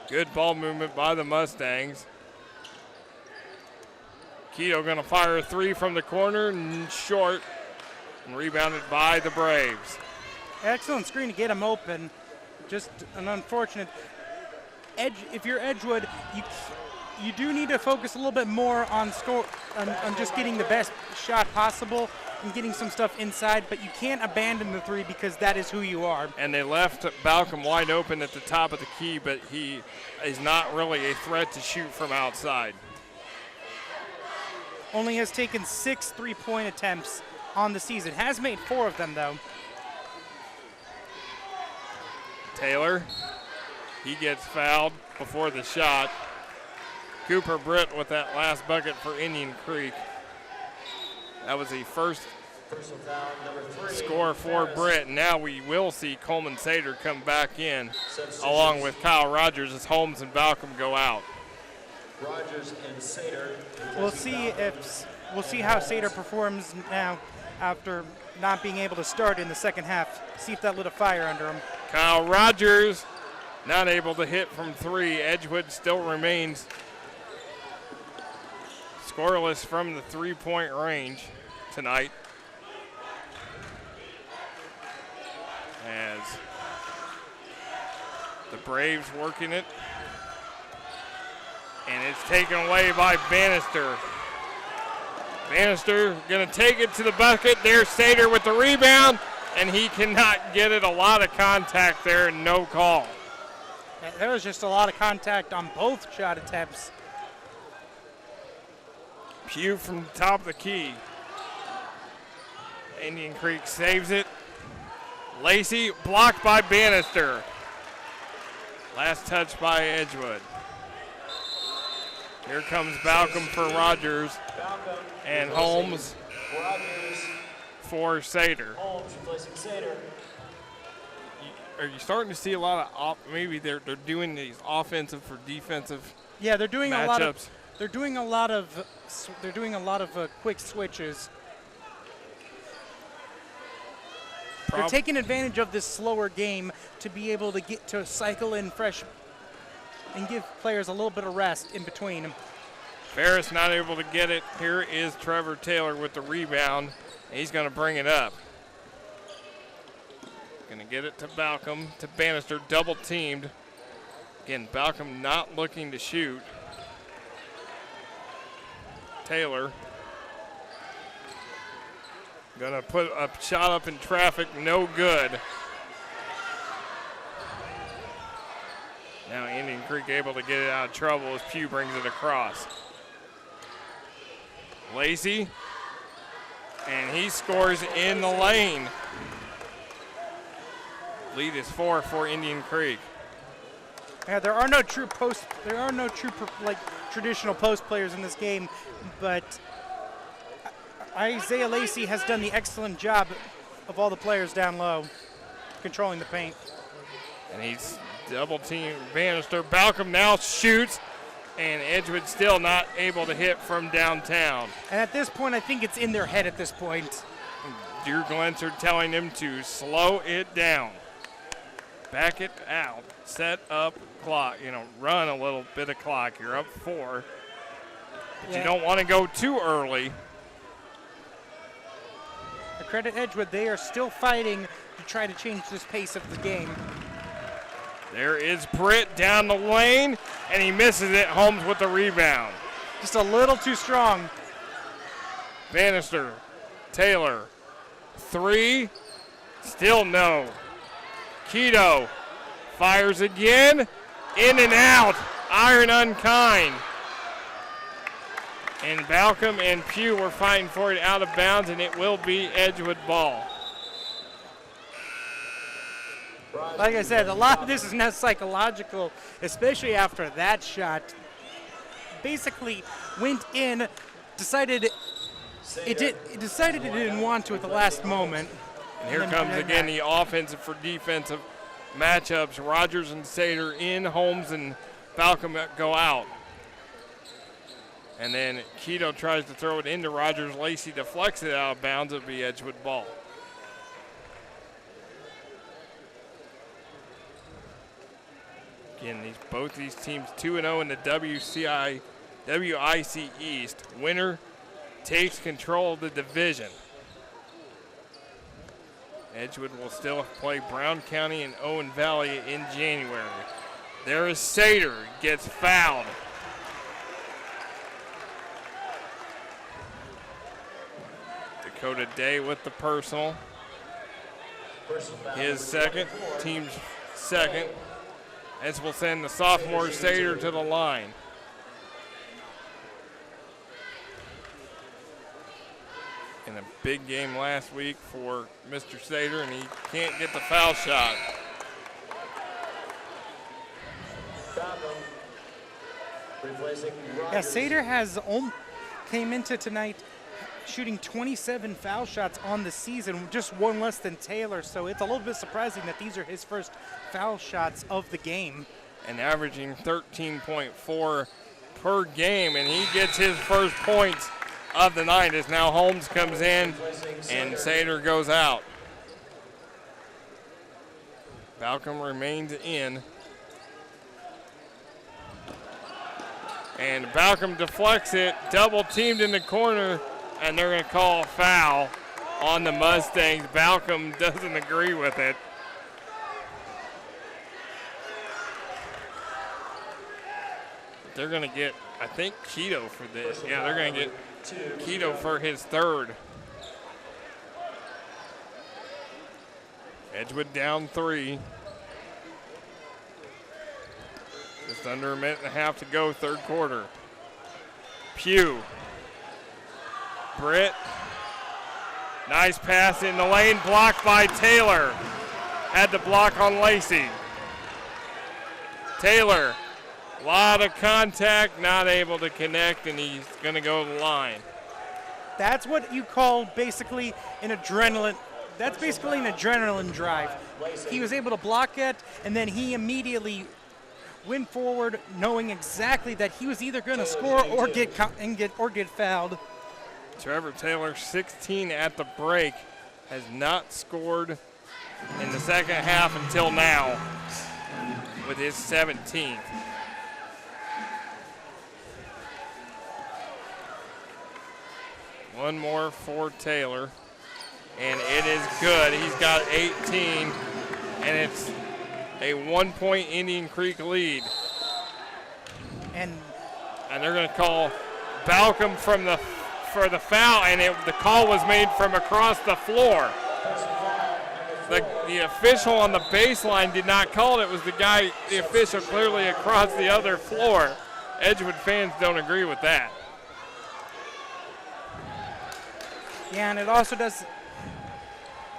Good ball movement by the Mustangs. Keto going to fire a 3 from the corner, and short, and rebounded by the Braves. Excellent screen to get him open. Just an unfortunate if you're Edgewood, you do need to focus a little bit more on on just getting the best shot possible and getting some stuff inside, but you can't abandon the 3 because that is who you are. And they left Balcom wide open at the top of the key, but he is not really a threat to shoot from outside. Only has taken 6 3-point attempts on the season. Has made 4 of them, though. Taylor, he gets fouled before the shot. Cooper Britt with that last bucket for Indian Creek. That was the first score for Britt. Now we will see Coleman Sater come back in along with Kyle Rogers as Holmes and Balcom go out. Rogers and Sater. We'll see how Sater performs now after not being able to start in the second half. See if that lit a fire under him. Kyle Rogers not able to hit from 3. Edgewood still remains scoreless from the 3-point range tonight. As the Braves working it. And it's taken away by Bannister. Bannister going to take it to the bucket. There's Sater with the rebound, and he cannot get it. A lot of contact there and no call. There was just a lot of contact on both shot attempts. Pugh from the top of the key. Indian Creek saves it. Lacey blocked by Bannister. Last touch by Edgewood. Here comes Balcom for Rogers and Holmes for Sater. Holmes replacing Sater. Are you starting to see a lot of maybe they're doing these offensive for defensive? Yeah, they're doing matchups. a lot of. They're doing a lot of quick switches. They're taking advantage of this slower game to be able to get to cycle in fresh and give players a little bit of rest in between. Ferris not able to get it. Here is Trevor Taylor with the rebound. He's going to bring it up. Going to get it to Balcom, to Bannister, double teamed. Again, Balcom not looking to shoot. Taylor going to put a shot up in traffic, no good. Now Indian Creek able to get it out of trouble as Pugh brings it across. Lacey, and he scores in the lane. Lead is 4 for Indian Creek. Yeah, there are no true traditional post players in this game, but Isaiah Lacey has done the excellent job of all the players down low, controlling the paint. And he's double team Bannister. Balcom now shoots, and Edgewood still not able to hit from downtown. And at this point, I think it's in their head at this point. Drew Glenser telling them to slow it down. Back it out, set up clock, run a little bit of clock. You're up 4, but you don't want to go too early. To credit Edgewood, they are still fighting to try to change this pace of the game. There is Britt down the lane, and he misses it. Holmes with the rebound. Just a little too strong. Bannister, Taylor, 3, still no. Keto fires again, in and out, iron unkind. And Balcom and Pugh were fighting for it out of bounds, and it will be Edgewood ball. Like I said, a lot of this is now psychological, especially after that shot. Basically went in, decided it didn't want to at the last moment. And here comes again the offensive for defensive matchups. Rogers and Sater in, Holmes and Balcom go out. And then Keto tries to throw it into Rogers. Lacey deflects it out of bounds. It'll be Edgewood ball. Again, both these teams 2-0 in the WIC East. Winner takes control of the division. Edgewood will still play Brown County and Owen Valley in January. There is Sater, gets fouled. Dakota Day with the personal. His second, team's second. As we'll send the sophomore Sater to the line. In a big game last week for Mr. Sater, and he can't get the foul shot. Yeah, Sater came into tonight shooting 27 foul shots on the season, just one less than Taylor, so it's a little bit surprising that these are his first foul shots of the game. And averaging 13.4 per game, and he gets his first points of the night as now Holmes comes in and Sater goes out. Balcom remains in. And Balcom deflects it, double teamed in the corner, and they're going to call a foul on the Mustangs. Balcom doesn't agree with it. They're going to get, I think, Keto for this. Yeah, they're going to get Keto for his third. Edgewood down 3. Just under a minute and a half to go, third quarter. Pugh. Britt. Nice pass in the lane, blocked by Taylor. had the block on Lacey. Taylor, a lot of contact, not able to connect, and he's going to go to the line. That's what you call basically an adrenaline. That's basically an adrenaline drive. He was able to block it, and then he immediately went forward, knowing exactly that he was either going to score or get fouled. Trevor Taylor, 16 at the break, has not scored in the second half until now with his 17th. One more for Taylor, and it is good. He's got 18, and it's a 1-point Indian Creek lead. And they're going to call Balcom for the foul, and the call was made from across the floor. The official on the baseline did not call it. It was the official clearly across the other floor. Edgewood fans don't agree with that. Yeah, and it also does.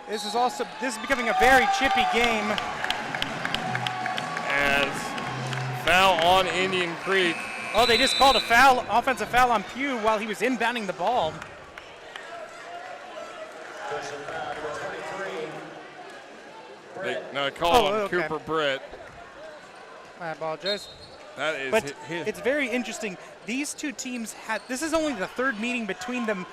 This is becoming a very chippy game. As foul on Indian Creek. Oh, they just called a foul, offensive foul on Pugh while he was inbounding the ball. They called on okay. Cooper Britt. I apologize. That is But it's very interesting. These two teams this is only the third meeting between them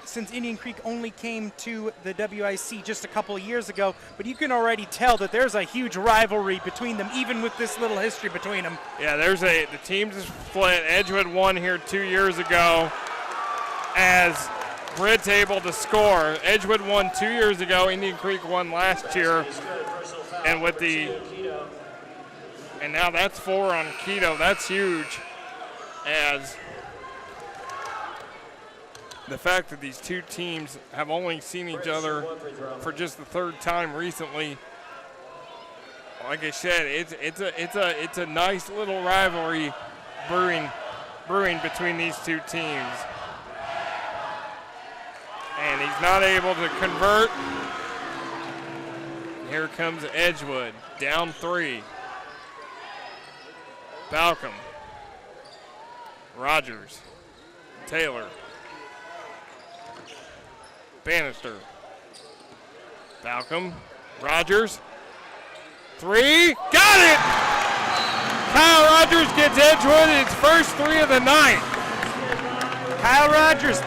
since Indian Creek only came to the WIC just a couple of years ago, but you can already tell that there's a huge rivalry between them, even with this little history between them. Yeah, the teams are split. Edgewood won here 2 years ago as Britt's able to score. Edgewood won 2 years ago. Indian Creek won last year. And and now that's 4 on Keto. That's huge. As the fact that these two teams have only seen each other for just the third time recently, like I said, it's a nice little rivalry brewing between these two teams. And he's not able to convert. Here comes Edgewood, down 3. Balcom, Rogers, Taylor, Bannister, Balcom, Rogers, 3, got it! Kyle Rogers gets Edgewood his first 3 of the night. Kyle Rogers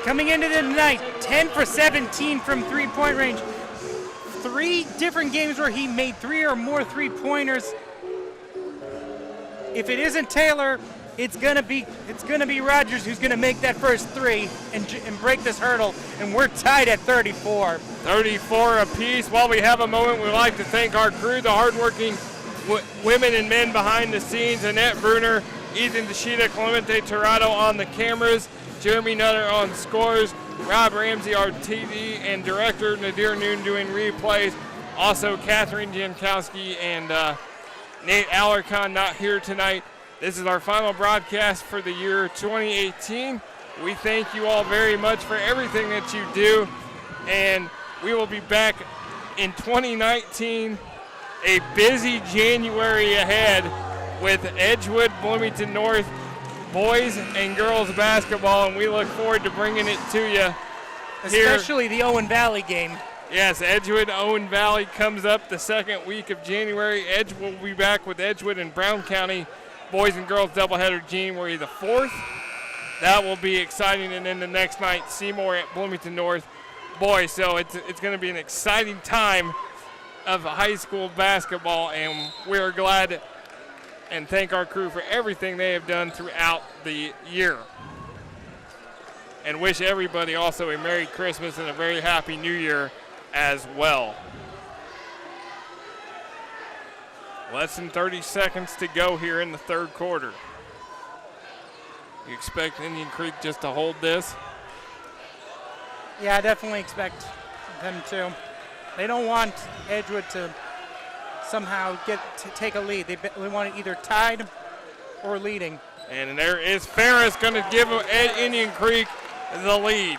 coming into the night, 10 for 17 from three-point range. 3 different games where he made 3 or more three-pointers. If it isn't Taylor, it's gonna be Rogers who's gonna make that first 3 and break this hurdle. And we're tied at 34. 34 apiece. While we have a moment, we'd like to thank our crew, the hardworking women and men behind the scenes: Annette Bruner, Ethan DeShita, Clemente Tirado on the cameras, Jeremy Nutter on scores, Rob Ramsey, our TV and director, Nadir Noon doing replays. Also, Catherine Jankowski and Nate Alarcon not here tonight. This is our final broadcast for the year 2018. We thank you all very much for everything that you do, and we will be back in 2019, a busy January ahead with Edgewood, Bloomington North, boys and girls basketball, and we look forward to bringing it to you. Especially the Owen Valley game. Yes, Edgewood, Owen Valley comes up the second week of January. Edgewood will be back with Edgewood and Brown County boys and girls doubleheader January the 4th. That will be exciting. And then the next night, Seymour at Bloomington North boys. So it's going to be an exciting time of high school basketball, and we're glad and thank our crew for everything they have done throughout the year. And wish everybody also a Merry Christmas and a very Happy New Year as well. Less than 30 seconds to go here in the third quarter. You expect Indian Creek just to hold this? Yeah, I definitely expect them to. They don't want Edgewood to somehow take a lead. They want it either tied or leading. And there is Ferris going to give Indian Creek the lead.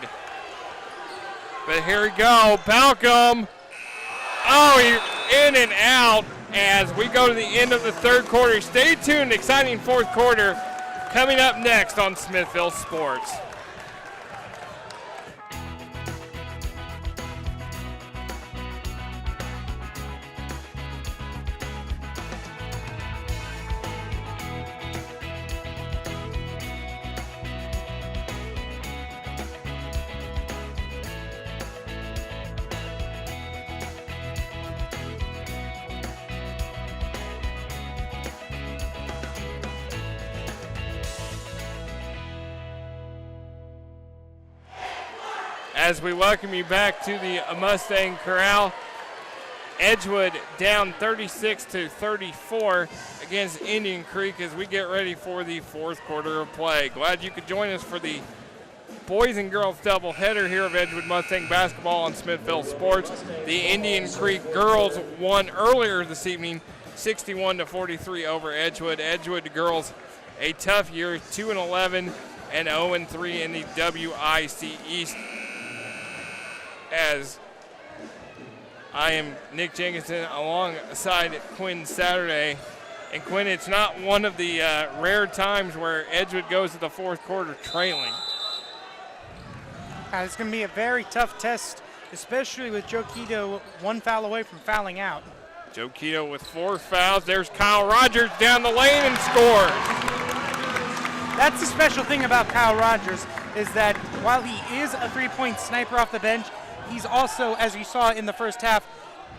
But here we go, Balcom. Oh, he's in and out as we go to the end of the third quarter. Stay tuned, exciting fourth quarter coming up next on Smithville Sports. As we welcome you back to the Mustang Corral, Edgewood down 36-34 against Indian Creek as we get ready for the fourth quarter of play. Glad you could join us for the boys and girls doubleheader here of Edgewood Mustang basketball on Smithville Sports. The Indian Creek girls won earlier this evening, 61-43 over Edgewood. Edgewood girls, a tough year, 2-11 and 0-3 in the WIC East. As I am Nick Jenkinson alongside Quinn Saturday. And Quinn, it's not one of the rare times where Edgewood goes to the fourth quarter trailing. It's going to be a very tough test, especially with Joe Quito one foul away from fouling out. Joe Quito with 4 fouls. There's Kyle Rogers down the lane and scores. That's the special thing about Kyle Rogers, is that while he is a three-point sniper off the bench, he's also, as you saw in the first half,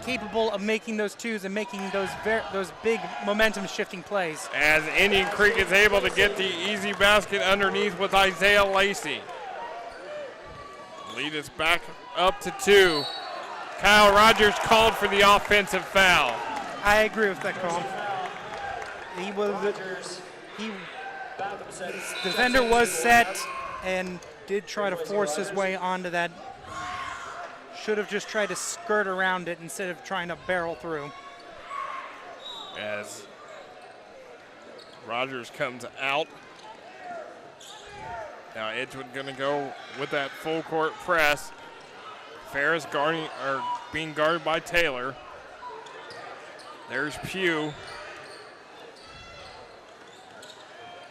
capable of making those twos and making those big momentum-shifting plays. As Indian Creek is able to get the easy basket underneath with Isaiah Lacey. Lead us back up to 2. Kyle Rogers called for the offensive foul. I agree with that call. The defender was set and did try to force his way onto that. Should have just tried to skirt around it instead of trying to barrel through. As Rogers comes out. Now Edgewood gonna go with that full court press. Ferris being guarded by Taylor. There's Pugh.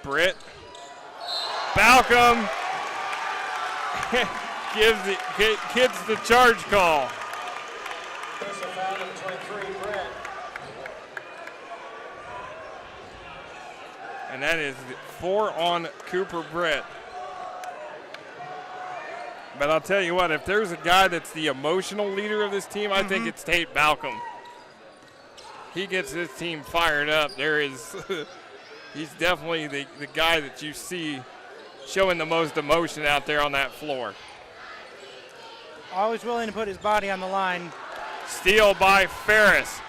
Britt. Balcom gives the kids the charge call. Personal foul number 23, Brett. And that is 4 on Cooper Britt. But I'll tell you what, if there's a guy that's the emotional leader of this team, I think it's Tate Balcom. He gets this team fired up. He's definitely the guy that you see showing the most emotion out there on that floor. Always willing to put his body on the line. Steal by Ferris.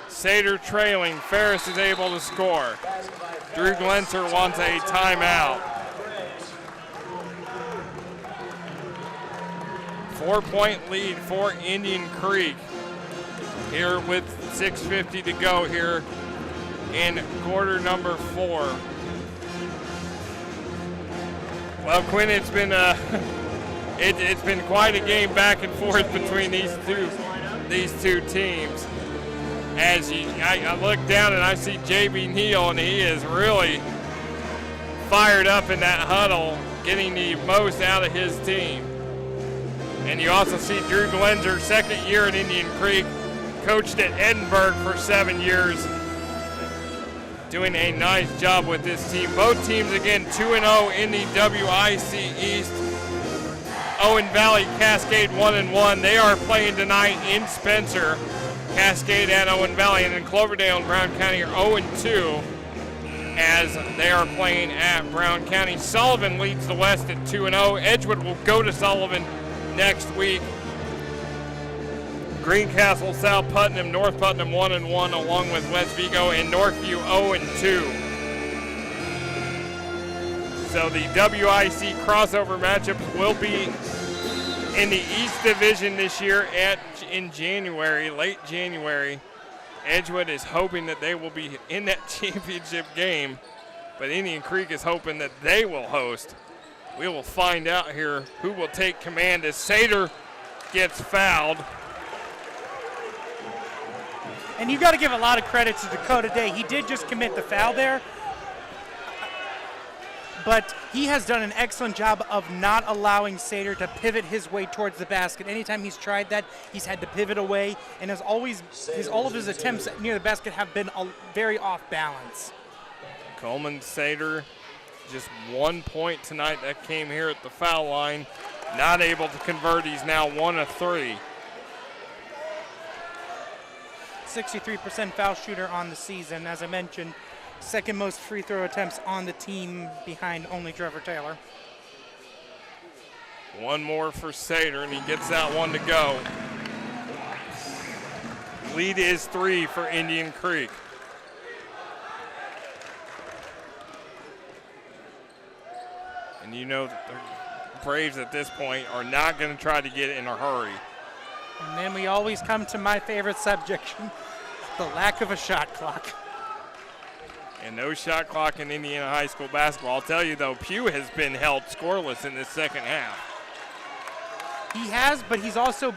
Sater trailing. Ferris is able to score. Drew Glenser wants a timeout. 4-point lead for Indian Creek here with 6:50 to go here in quarter number 4. Well, Quinn, it's been it's been quite a game back and forth between these two teams. As I look down and I see JB Neal, and he is really fired up in that huddle, getting the most out of his team. And you also see Drew Glenser, second year at Indian Creek, coached at Edinburgh for 7 years, doing a nice job with this team. Both teams, again, 2-0 in the WIC East. Owen Valley, Cascade 1-1. They are playing tonight in Spencer. Cascade and Owen Valley, and then Cloverdale and Brown County are 0-2 as they are playing at Brown County. Sullivan leads the West at 2-0. Edgewood will go to Sullivan next week. Greencastle, South Putnam, North Putnam 1-1, along with West Vigo, and Northview 0-2. So the WIC crossover matchups will be in the East Division this year in January, late January. Edgewood is hoping that they will be in that championship game, but Indian Creek is hoping that they will host. We will find out here who will take command as Sater gets fouled. And you got to give a lot of credit to Dakota Day. He did just commit the foul there, but he has done an excellent job of not allowing Sater to pivot his way towards the basket. Anytime he's tried that, he's had to pivot away, and as always, all of his attempts near the basket have been very off balance. Coleman Sater, just 1 point tonight that came here at the foul line. Not able to convert. He's now 1 of 3. 63% foul shooter on the season. As I mentioned, second most free throw attempts on the team behind only Trevor Taylor. One more for Sater, and he gets that one to go. Lead is 3 for Indian Creek. And you know that the Braves at this point are not going to try to get in a hurry. And then we always come to my favorite subject, the lack of a shot clock. And no shot clock in Indiana high school basketball. I'll tell you though, Pugh has been held scoreless in this second half. He has, but he's also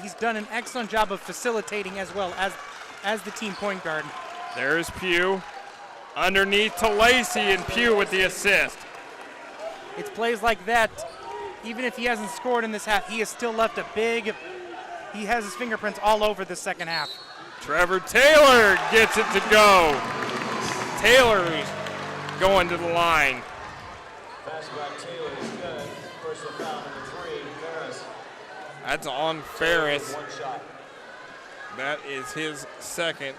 he's done an excellent job of facilitating as well as the team point guard. There's Pugh. Underneath to Lacey, and Pugh with the assist. It's plays like that. Even if he hasn't scored in this half, he has still left he has his fingerprints all over the second half. Trevor Taylor gets it to go. Taylor's going to the line. Pass by Taylor is good. Personal foul number 3, Ferris. That's on Ferris. One shot. That is his second.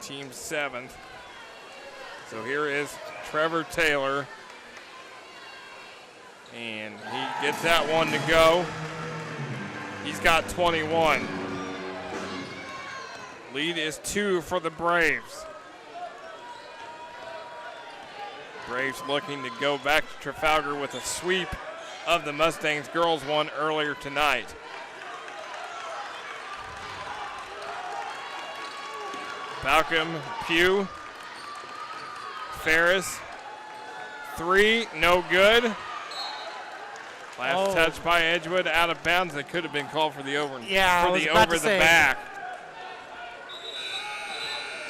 Team 7th. So here is Trevor Taylor. And he gets that one to go. He's got 21. Lead is 2 for the Braves. Braves looking to go back to Trafalgar with a sweep of the Mustangs. Girls won earlier tonight. Balcom, Pugh, Ferris, 3, no good. Last touch by Edgewood, out of bounds. That could have been called for the over the back.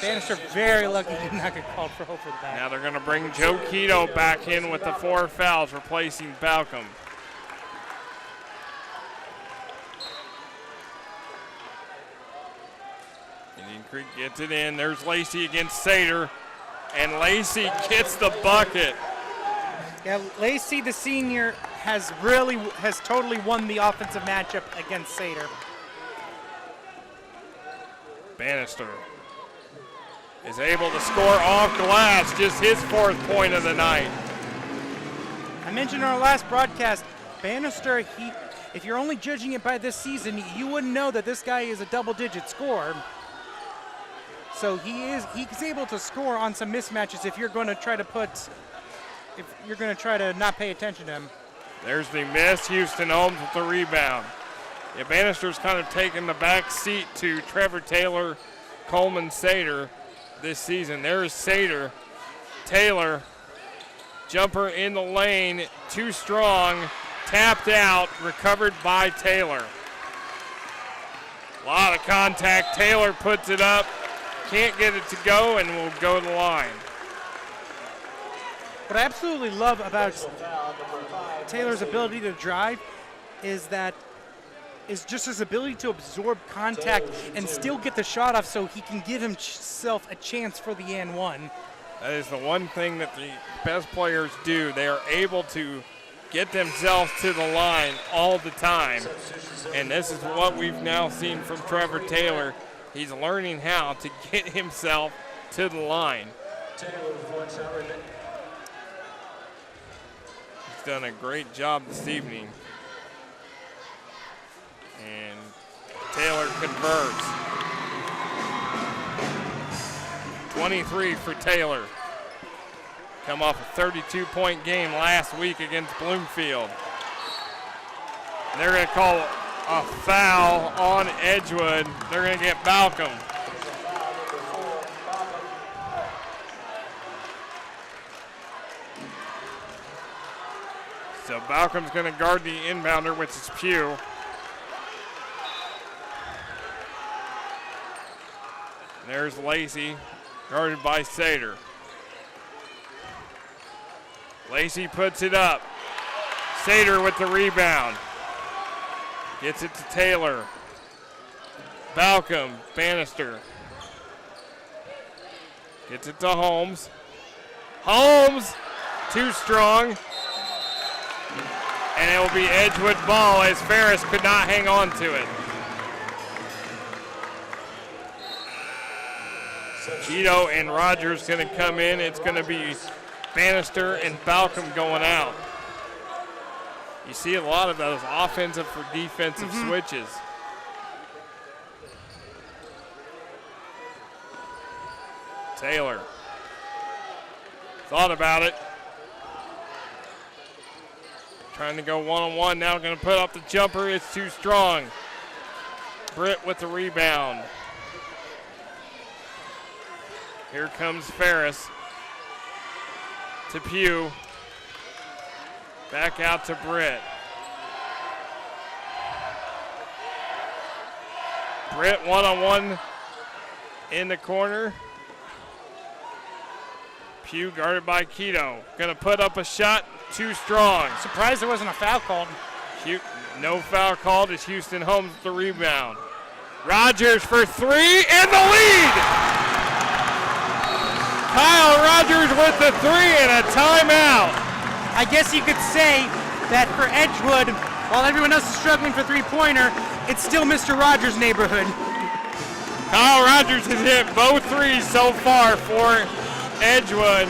Bannister very lucky did not get called for over the back. Now they're going to bring Joe Quito back in with the 4 fouls, replacing Balcom. Indian Creek gets it in. There's Lacey against Sater, and Lacey gets the bucket. Yeah, Lacey, the senior, has totally won the offensive matchup against Sater. Bannister is able to score off glass, just his 4th point of the night. I mentioned in our last broadcast, Bannister, if you're only judging it by this season, you wouldn't know that this guy is a double-digit scorer. So he's able to score on some mismatches if you're going to try to not pay attention to him. There's the miss. Houston Holmes with the rebound. Yeah, Bannister's kind of taken the back seat to Trevor Taylor, Coleman Sater this season. There's Sater. Taylor, jumper in the lane, too strong, tapped out, recovered by Taylor. A lot of contact. Taylor puts it up, can't get it to go, and will go to the line. What I absolutely love about Taylor's ability to drive is just his ability to absorb contact and still get the shot off so he can give himself a chance for the and one. That is the one thing that the best players do. They are able to get themselves to the line all the time. And this is what we've now seen from Trevor Taylor. He's learning how to get himself to the line. He's done a great job this evening. And Taylor converts. 23 for Taylor. Come off a 32-point game last week against Bloomfield. And they're going to call a foul on Edgewood. They're going to get Balcom. So Balcom's going to guard the inbounder, which is Pugh. There's Lacey, guarded by Sater. Lacey puts it up. Sater with the rebound. Gets it to Taylor. Balcom, Bannister. Gets it to Holmes. Holmes, too strong. And it will be Edgewood ball as Ferris could not hang on to it. Cheeto and Rogers going to come in. It's going to be Bannister and Balcom going out. You see a lot of those offensive for defensive switches. Taylor thought about it. Trying to go one-on-one, now going to put up the jumper. It's too strong. Britt with the rebound. Here comes Ferris to Pugh. Back out to Britt. Britt one-on-one in the corner. Pugh guarded by Keto. Gonna put up a shot, too strong. Surprised there wasn't a foul called. No foul called as Houston Holmes with the rebound. Rogers for three and the lead! Kyle Rogers with the three and a timeout. I guess you could say that for Edgewood, while everyone else is struggling for three-pointer, it's still Mr. Rogers' neighborhood. Kyle Rogers has hit both threes so far for Edgewood.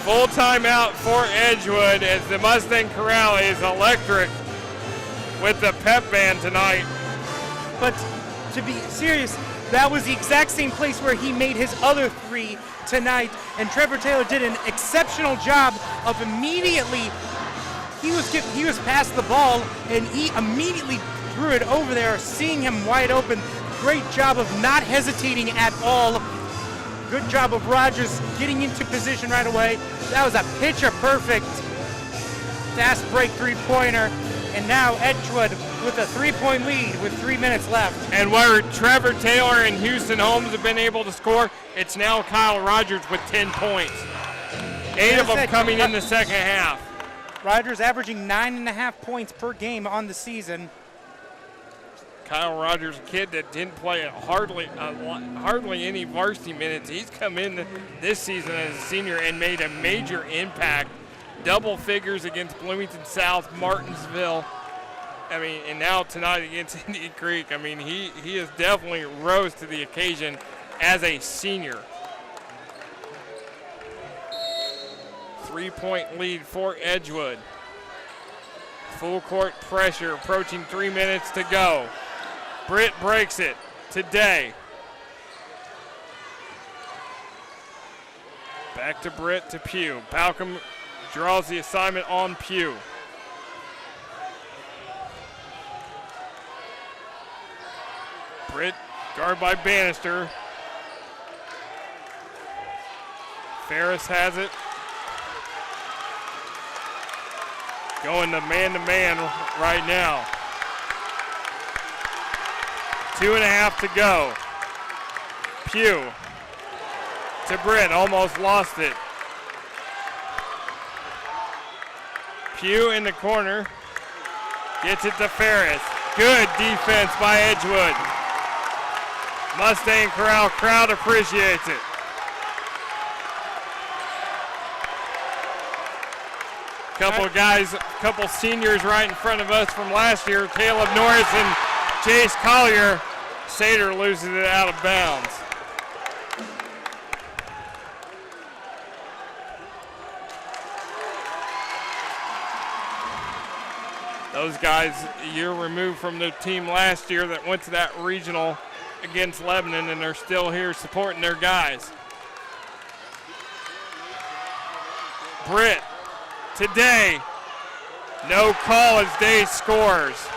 Full timeout for Edgewood as the Mustang Corral is electric with the pep band tonight. But to be serious, that was the exact same place where he made his other three tonight, and Trevor Taylor did an exceptional job of immediately, he was past the ball, and he immediately threw it over there, seeing him wide open. Great job of not hesitating at all. Good job of Rogers getting into position right away. That was a picture-perfect fast break three-pointer, and now Edgewood with a three-point lead with 3 minutes left. And where Trevor Taylor and Houston Holmes have been able to score, it's now Kyle Rogers with 10 points. 8 of them coming in the second half. Rogers averaging 9.5 points per game on the season. Kyle Rogers, a kid that didn't play hardly any varsity minutes. He's come in this season as a senior and made a major impact. Double figures against Bloomington South, Martinsville. I mean, and now tonight against Indian Creek. I mean, he has definitely rose to the occasion as a senior. 3-point lead for Edgewood. Full court pressure, approaching 3 minutes to go. Britt breaks it today. Back to Britt to Pugh. Balcom draws the assignment on Pugh. Britt guarded by Bannister. Ferris has it. Going to man right now. 2.5 to go. Pugh to Britt, almost lost it. Pugh in the corner, gets it to Ferris. Good defense by Edgewood. Mustang Corral crowd appreciates it. Couple of guys, couple seniors right in front of us from last year, Caleb Norris and Jace Collier. Sater loses it out of bounds. Those guys a year removed from the team last year that went to that regional against Lebanon, and they're still here supporting their guys. Britt, today, no call as Day scores.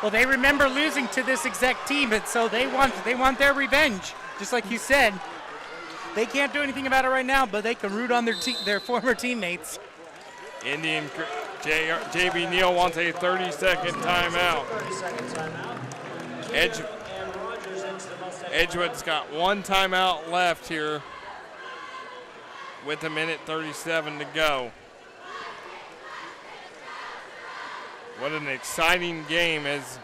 Well, they remember losing to this exact team, and so they want their revenge, just like you said. They can't do anything about it right now, but they can root on their former teammates. JB Neal wants a 30-second timeout. 30-second timeout. And Rogers into the Mustang. Edgewood's got one timeout left here with 1:37 to go. What an exciting game as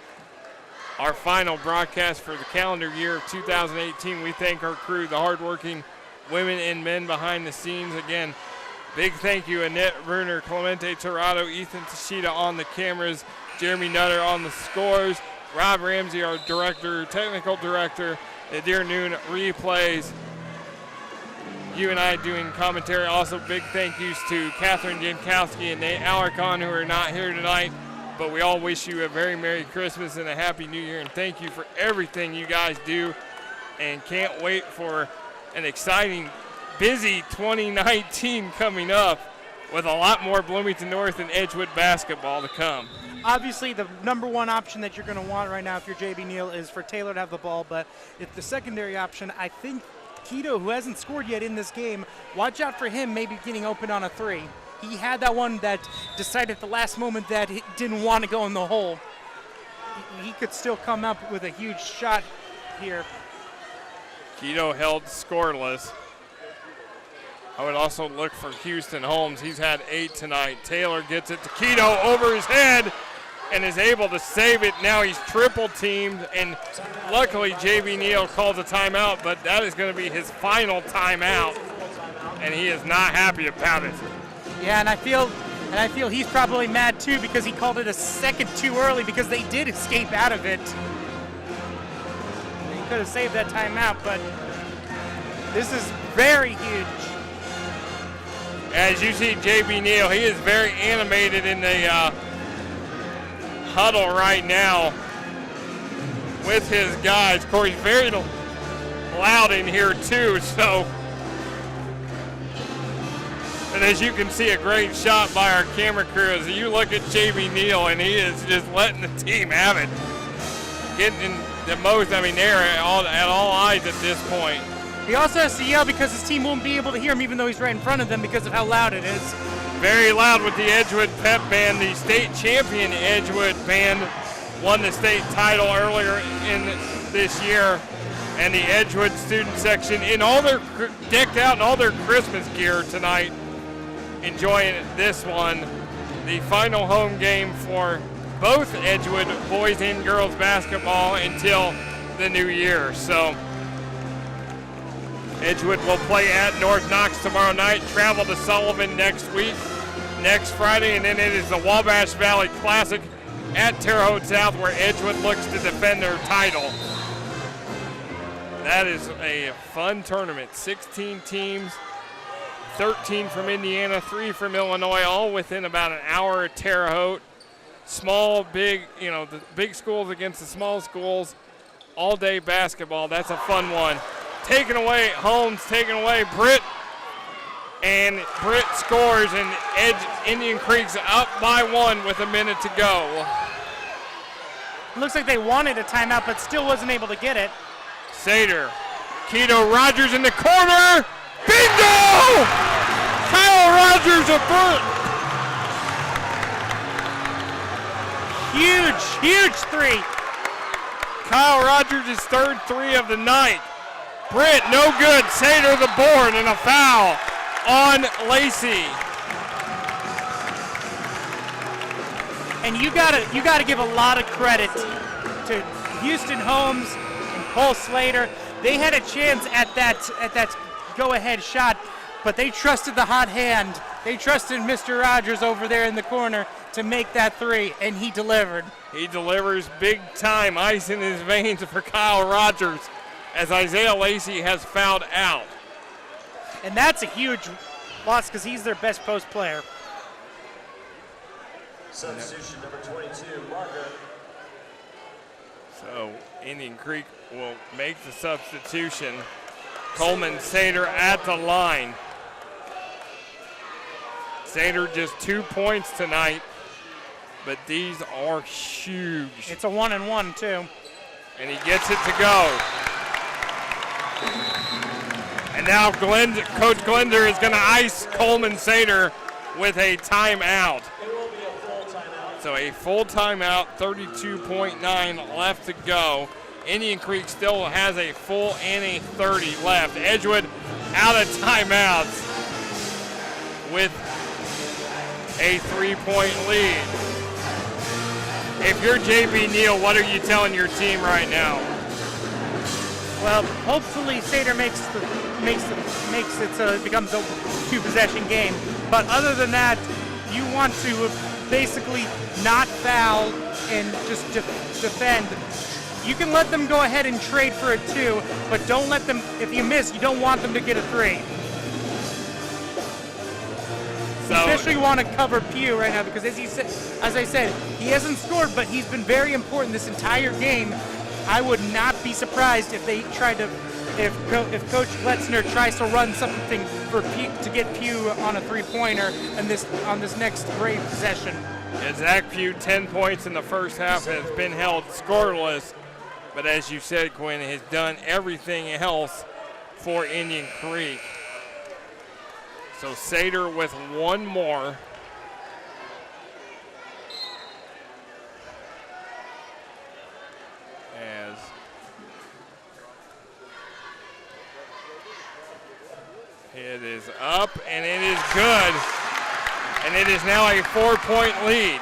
our final broadcast for the calendar year of 2018. We thank our crew, the hardworking women and men behind the scenes. Again, big thank you, Annette Werner, Clemente Torrado, Ethan Tashida on the cameras, Jeremy Nutter on the scores, Rob Ramsey, our director, technical director, Nadir Noon replays, you and I doing commentary. Also, big thank yous to Catherine Jankowski and Nate Alarcon, who are not here tonight. But we all wish you a very Merry Christmas and a Happy New Year, and thank you for everything you guys do, and can't wait for an exciting, busy 2019 coming up with a lot more Bloomington North and Edgewood basketball to come. Obviously, the number one option that you're going to want right now if you're JB Neal is for Taylor to have the ball, but if the secondary option, I think Keto, who hasn't scored yet in this game, watch out for him maybe getting open on a three. He had that one that decided at the last moment that he didn't want to go in the hole. He could still come up with a huge shot here. Keto held scoreless. I would also look for Houston Holmes. He's had 8 tonight. Taylor gets it to Keto over his head and is able to save it. Now he's triple teamed, and luckily JB Neal calls a timeout, but that is going to be his final timeout, and he is not happy about it. Yeah, and I feel he's probably mad too because he called it a second too early because they did escape out of it. He could have saved that timeout, but this is very huge. As you see JB Neal, he is very animated in the huddle right now with his guys. Of course, he's very loud in here too, so. And as you can see, a great shot by our camera crew as you look at JB Neal, and he is just letting the team have it. Getting the most, they're at all eyes at this point. He also has to yell because his team won't be able to hear him even though he's right in front of them because of how loud it is. Very loud with the Edgewood Pep Band. The state champion Edgewood Band won the state title earlier in this year. And the Edgewood student section in all their decked out in all their Christmas gear tonight, enjoying this one, the final home game for both Edgewood boys and girls basketball until the new year. So Edgewood will play at North Knox tomorrow night, travel to Sullivan next Friday, and then it is the Wabash Valley Classic at Terre Haute South where Edgewood looks to defend their title. That is a fun tournament, 16 teams. 13 from Indiana, 3 from Illinois, all within about an hour of Terre Haute. Small, big, the big schools against the small schools. All-day basketball. That's a fun one. Taken away, Holmes taken away. Britt scores, and Indian Creek's up by 1 with a minute to go. Looks like they wanted a timeout, but still wasn't able to get it. Sater, Keto Rogers in the corner. Bingo! Kyle Rogers a huge three. Kyle Rogers' third 3 of the night. Britt, no good. Sater the board and a foul on Lacey. And you gotta give a lot of credit to Houston Holmes and Cole Slater. They had a chance at that go-ahead shot, but they trusted the hot hand. They trusted Mr. Rogers over there in the corner to make that 3, and he delivered. He delivers big time, ice in his veins for Kyle Rogers as Isaiah Lacey has fouled out. And that's a huge loss because he's their best post player. Substitution number 22, Marker. So Indian Creek will make the substitution. Coleman Sater at the line. Sater just 2 points tonight, but these are huge. It's a 1-and-1 too. And he gets it to go. And now Coach Glender is going to ice Coleman Sater with a timeout. It will be a So a full timeout, 32.9 left to go. Indian Creek still has a full and a 30 left. Edgewood out of timeouts with a 3-point lead. If you're JB Neal, what are you telling your team right now? Well, hopefully Sater makes it so it becomes a 2-possession game. But other than that, you want to basically not foul and just defend. You can let them go ahead and trade for a 2, but don't let them, if you miss, you don't want them to get a 3. So, especially want to cover Pugh right now because as I said, he hasn't scored, but he's been very important this entire game. I would not be surprised if they tried to, if Coach Letzner tries to run something for Pugh, to get Pugh on a 3-pointer on this next Brave possession. Yeah, Zach Pugh, 10 points in the first half, has been held scoreless, but as you said, Quinn, has done everything else for Indian Creek. So Sater with one more. As it is up, and it is good. And it is now a 4-point lead.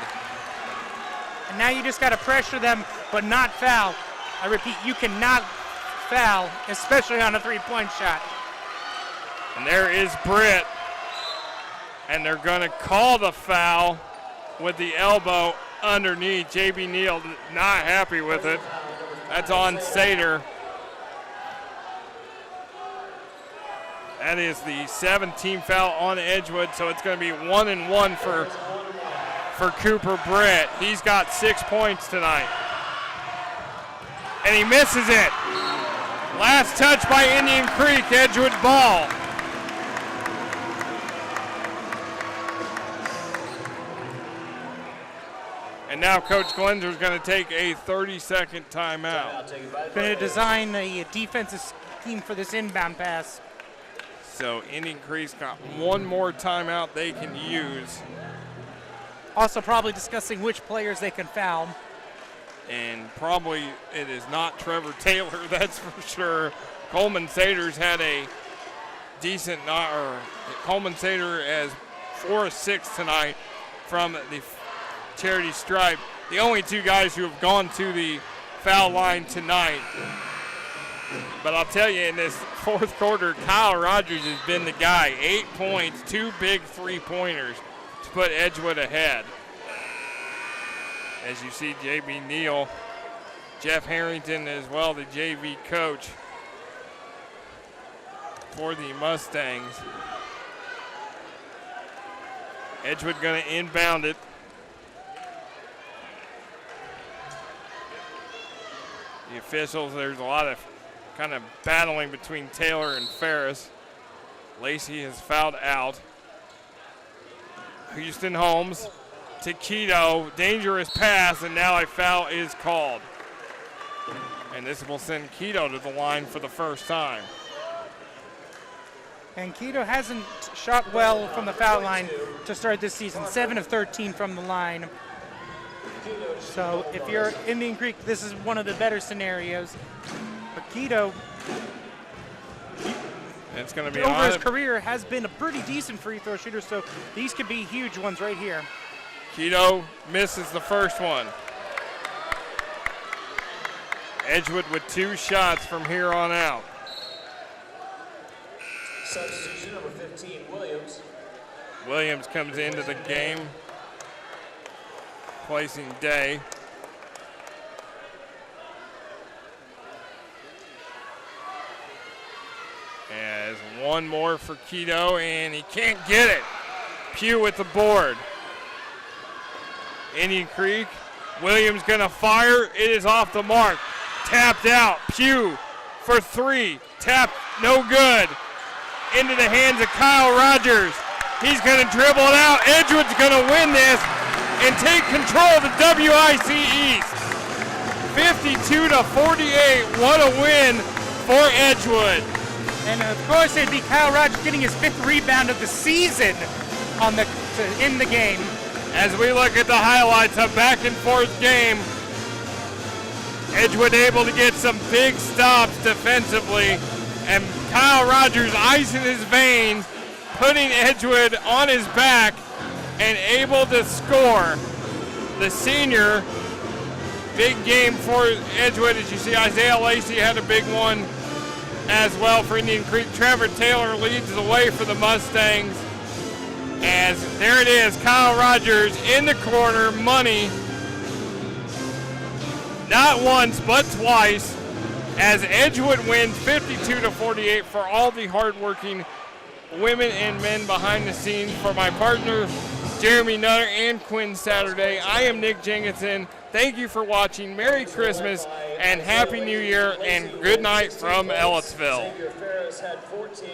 And now you just got to pressure them, but not foul. I repeat, you cannot foul, especially on a 3-point shot. And there is Britt. And they're going to call the foul with the elbow underneath. JB Neal not happy with it. That's on Sater. That is the 7th foul on Edgewood, so it's going to be 1-1 for Cooper Britt. He's got 6 points tonight. And he misses it. Last touch by Indian Creek, Edgewood ball. And now Coach Glenser is going to take a 30-second timeout. Going to design a defensive scheme for this inbound pass. So Indian Creek's got one more timeout they can use. Also probably discussing which players they can foul. And probably it is not Trevor Taylor, that's for sure. Coleman Sater's had a decent, Coleman Sater has 4 of 6 tonight from the charity stripe. The only 2 guys who have gone to the foul line tonight. But I'll tell you, in this 4th quarter, Kyle Rogers has been the guy. 8 points, 2 big 3-pointers to put Edgewood ahead. As you see, JB Neal, Jeff Harrington as well, the JV coach for the Mustangs. Edgewood going to inbound it. The officials, there's a lot of kind of battling between Taylor and Ferris. Lacey has fouled out. Houston Holmes to Keto, dangerous pass, and now a foul is called. And this will send Keto to the line for the first time. And Keto hasn't shot well from the foul line to start this season, 7 of 13 from the line. So if you're Indian Creek, this is one of the better scenarios. But Keto, it's going to be over his career, has been a pretty decent free throw shooter, so these could be huge ones right here. Keto misses the first one. Edgewood with 2 shots from here on out. Substitution number 15, Williams. Williams comes into the game, placing Day. As one more for Keto, and he can't get it. Pugh with the board. Indian Creek, Williams gonna fire, it is off the mark. Tapped out, Pugh for 3, tapped, no good. Into the hands of Kyle Rogers. He's gonna dribble it out, Edgewood's gonna win this and take control of the WIC East. 52-48, what a win for Edgewood. And of course it'd be Kyle Rogers getting his 5th rebound of the season to end the game. As we look at the highlights, a back and forth game. Edgewood able to get some big stops defensively, and Kyle Rogers ice in his veins, putting Edgewood on his back and able to score. The senior, big game for Edgewood. As you see, Isaiah Lacey had a big one as well for Indian Creek. Trevor Taylor leads the way for the Mustangs. As there it is, Kyle Rogers in the corner, money. Not once, but twice, as Edgewood wins 52-48 for all the hardworking women and men behind the scenes. For my partner, Jeremy Nutter and Quinn Saturday, I am Nick Jenkinson. Thank you for watching. Merry Christmas and Happy New Year, and good night from Ellettsville. Xavier Ferris had 14.